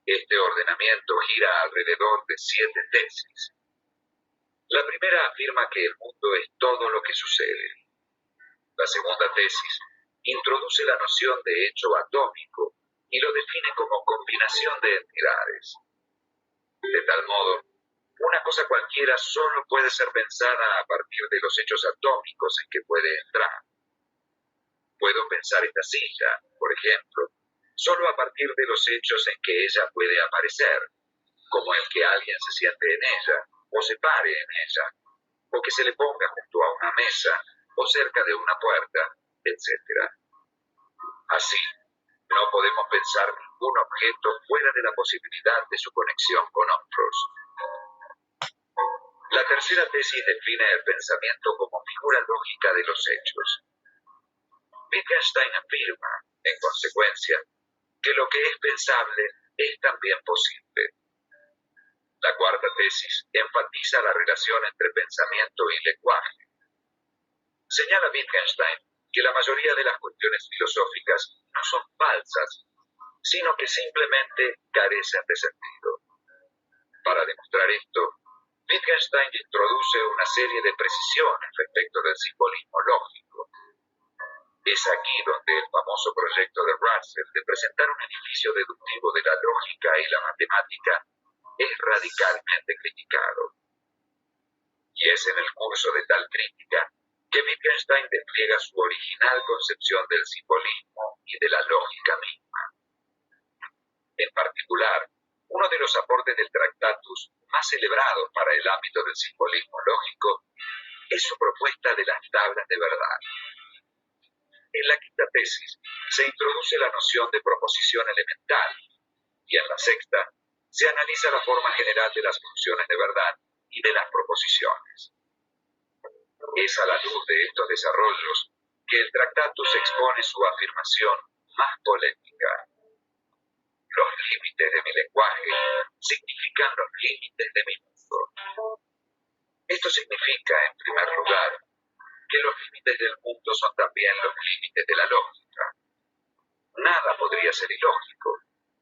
Este ordenamiento gira alrededor de 7 tesis. La primera afirma que el mundo es todo lo que sucede. La segunda tesis introduce la noción de hecho atómico y lo define como combinación de entidades. De tal modo, una cosa cualquiera solo puede ser pensada a partir de los hechos atómicos en que puede entrar. Puedo pensar esta silla, por ejemplo, solo a partir de los hechos en que ella puede aparecer, como el que alguien se siente en ella, o se pare en ella, o que se le ponga junto a una mesa, o cerca de una puerta, etc. Así, no podemos pensar ningún objeto fuera de la posibilidad de su conexión con otros. La tercera tesis define el pensamiento como figura lógica de los hechos. Wittgenstein afirma, en consecuencia, que lo que es pensable es también posible. La cuarta tesis enfatiza la relación entre pensamiento y lenguaje. Señala Wittgenstein que la mayoría de las cuestiones filosóficas no son falsas, sino que simplemente carecen de sentido. Para demostrar esto, Wittgenstein introduce una serie de precisiones respecto del simbolismo lógico. Es aquí donde el famoso proyecto de Russell de presentar un edificio deductivo de la lógica y la matemática es radicalmente criticado. Y es en el curso de tal crítica que Wittgenstein despliega su original concepción del simbolismo y de la lógica misma. En particular, uno de los aportes del Tractatus más celebrados para el ámbito del simbolismo lógico es su propuesta de las tablas de verdad. En la quinta tesis se introduce la noción de proposición elemental, Y en la sexta, se analiza la forma general de las funciones de verdad y de las proposiciones. Es a la luz de estos desarrollos que el Tractatus expone su afirmación más polémica. Los límites de mi lenguaje significan los límites de mi mundo. Esto significa, en primer lugar, que los límites del mundo son también los límites de la lógica. Nada podría ser ilógico,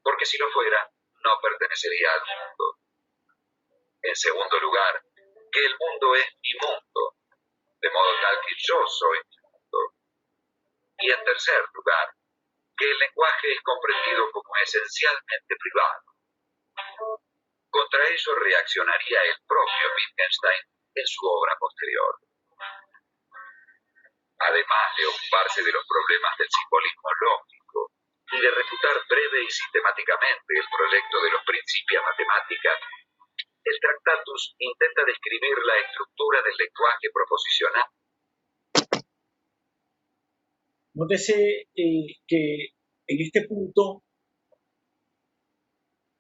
porque si lo fuera, no pertenecería al mundo. En segundo lugar, que el mundo es mi mundo, de modo tal que yo soy mi mundo. Y en tercer lugar, que el lenguaje es comprendido como esencialmente privado. Contra ello reaccionaría el propio Wittgenstein en su obra posterior. Además de ocuparse de los problemas del simbolismo lógico y de refutar breve y sistemáticamente el proyecto de los Principia Mathematica, el Tractatus intenta describir la estructura del lenguaje proposicional. Nótese que en este punto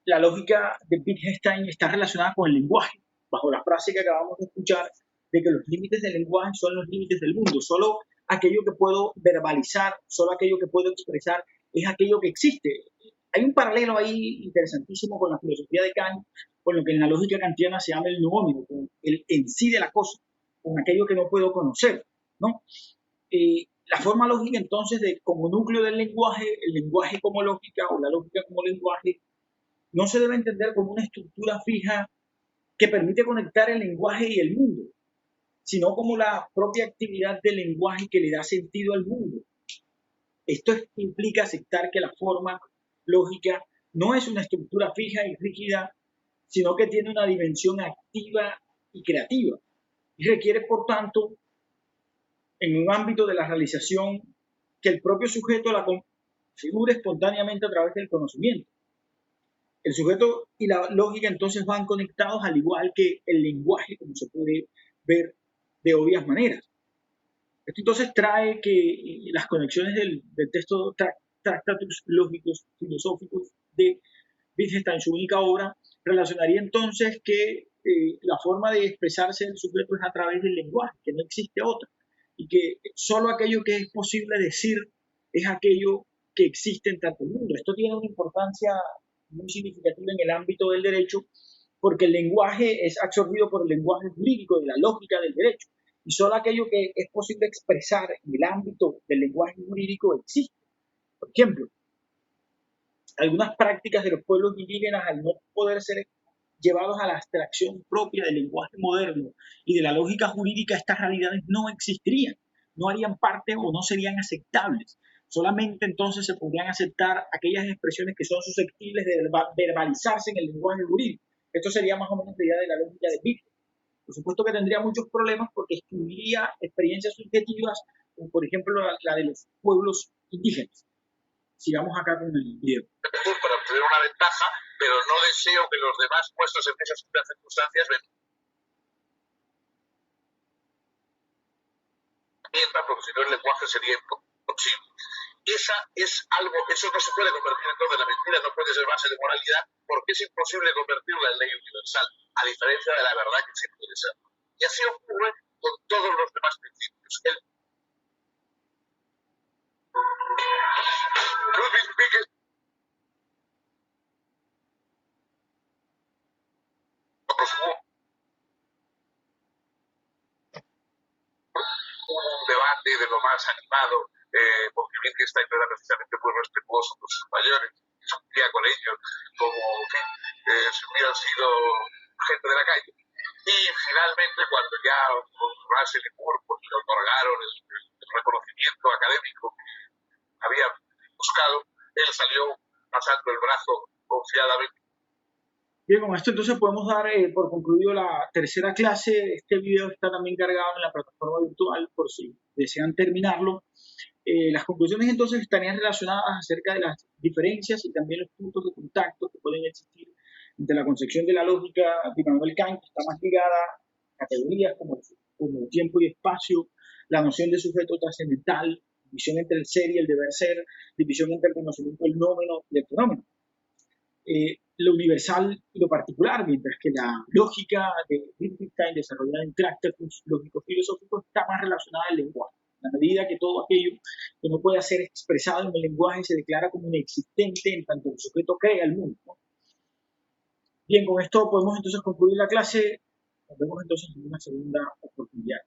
la lógica de Wittgenstein está relacionada con el lenguaje, bajo la frase que acabamos de escuchar de que los límites del lenguaje son los límites del mundo. Solo aquello que puedo verbalizar, solo aquello que puedo expresar es aquello que existe. Hay un paralelo ahí interesantísimo con la filosofía de Kant, con lo que en la lógica kantiana se llama el noómeno, con el en sí de la cosa, con aquello que no puedo conocer, ¿no? La forma lógica entonces de como núcleo del lenguaje, el lenguaje como lógica o la lógica como lenguaje, no se debe entender como una estructura fija que permite conectar el lenguaje y el mundo, sino como la propia actividad del lenguaje que le da sentido al mundo. Esto implica aceptar que la forma lógica no es una estructura fija y rígida, sino que tiene una dimensión activa y creativa, y requiere, por tanto, en un ámbito de la realización, que el propio sujeto la configure espontáneamente a través del conocimiento. El sujeto y la lógica entonces van conectados al igual que el lenguaje, como se puede ver de obvias maneras. Esto entonces trae que las conexiones del texto Tractatus Lógicos Filosóficos de Wittgenstein, su única obra, relacionaría entonces que la forma de expresarse del sujeto es a través del lenguaje, que no existe otra, y que solo aquello que es posible decir es aquello que existe en tanto mundo. Esto tiene una importancia muy significativa en el ámbito del derecho, porque el lenguaje es absorbido por el lenguaje jurídico de la lógica del derecho, y solo aquello que es posible expresar en el ámbito del lenguaje jurídico existe. Por ejemplo, algunas prácticas de los pueblos indígenas, al no poder ser llevados a la abstracción propia del lenguaje moderno y de la lógica jurídica, estas realidades no existirían, no harían parte o no serían aceptables. Solamente entonces se podrían aceptar aquellas expresiones que son susceptibles de verbalizarse en el lenguaje jurídico. Esto sería más o menos la idea de la lógica de Wittgenstein. Por supuesto que tendría muchos problemas porque excluiría experiencias subjetivas, como por ejemplo la de los pueblos indígenas. Sigamos acá con el video. Para obtener una ventaja, pero no deseo que los demás puestos en esas circunstancias ven. Porque si no el lenguaje sería imposible. Eso no se puede convertir entonces en la mentira, no puede ser base de moralidad, porque es imposible convertirla en ley universal, a diferencia de la verdad que sí puede ser. Y así ocurre con todos los demás principios. Ludwig Wittgenstein hubo un debate de lo más animado, porque Wittgenstein era precisamente muy respetuoso con sus mayores, discutía con ellos como si hubieran sido gente de la calle. Y finalmente, cuando ya Russell y Moore le otorgaron el reconocimiento académico que había buscado, él salió pasando el brazo confiadamente. Bien, con esto entonces podemos dar por concluido la tercera clase. Este video está también cargado en la plataforma virtual por si desean terminarlo. Las conclusiones entonces estarían relacionadas acerca de las diferencias y también los puntos de contacto que pueden existir entre la concepción de la lógica de Immanuel Kant, que está más ligada a categorías como tiempo y espacio, la noción de sujeto trascendental, división entre el ser y el deber ser, división entre el conocimiento del nómeno y el fenómeno. lo universal y lo particular, mientras que la lógica de Wittgenstein, desarrollada en tractatus lógicos filosóficos, está más relacionada al lenguaje. A medida que todo aquello que no puede ser expresado en el lenguaje se declara como inexistente en tanto el sujeto crea el mundo, ¿no? Bien, con esto podemos entonces concluir la clase. Nos vemos entonces en una segunda oportunidad.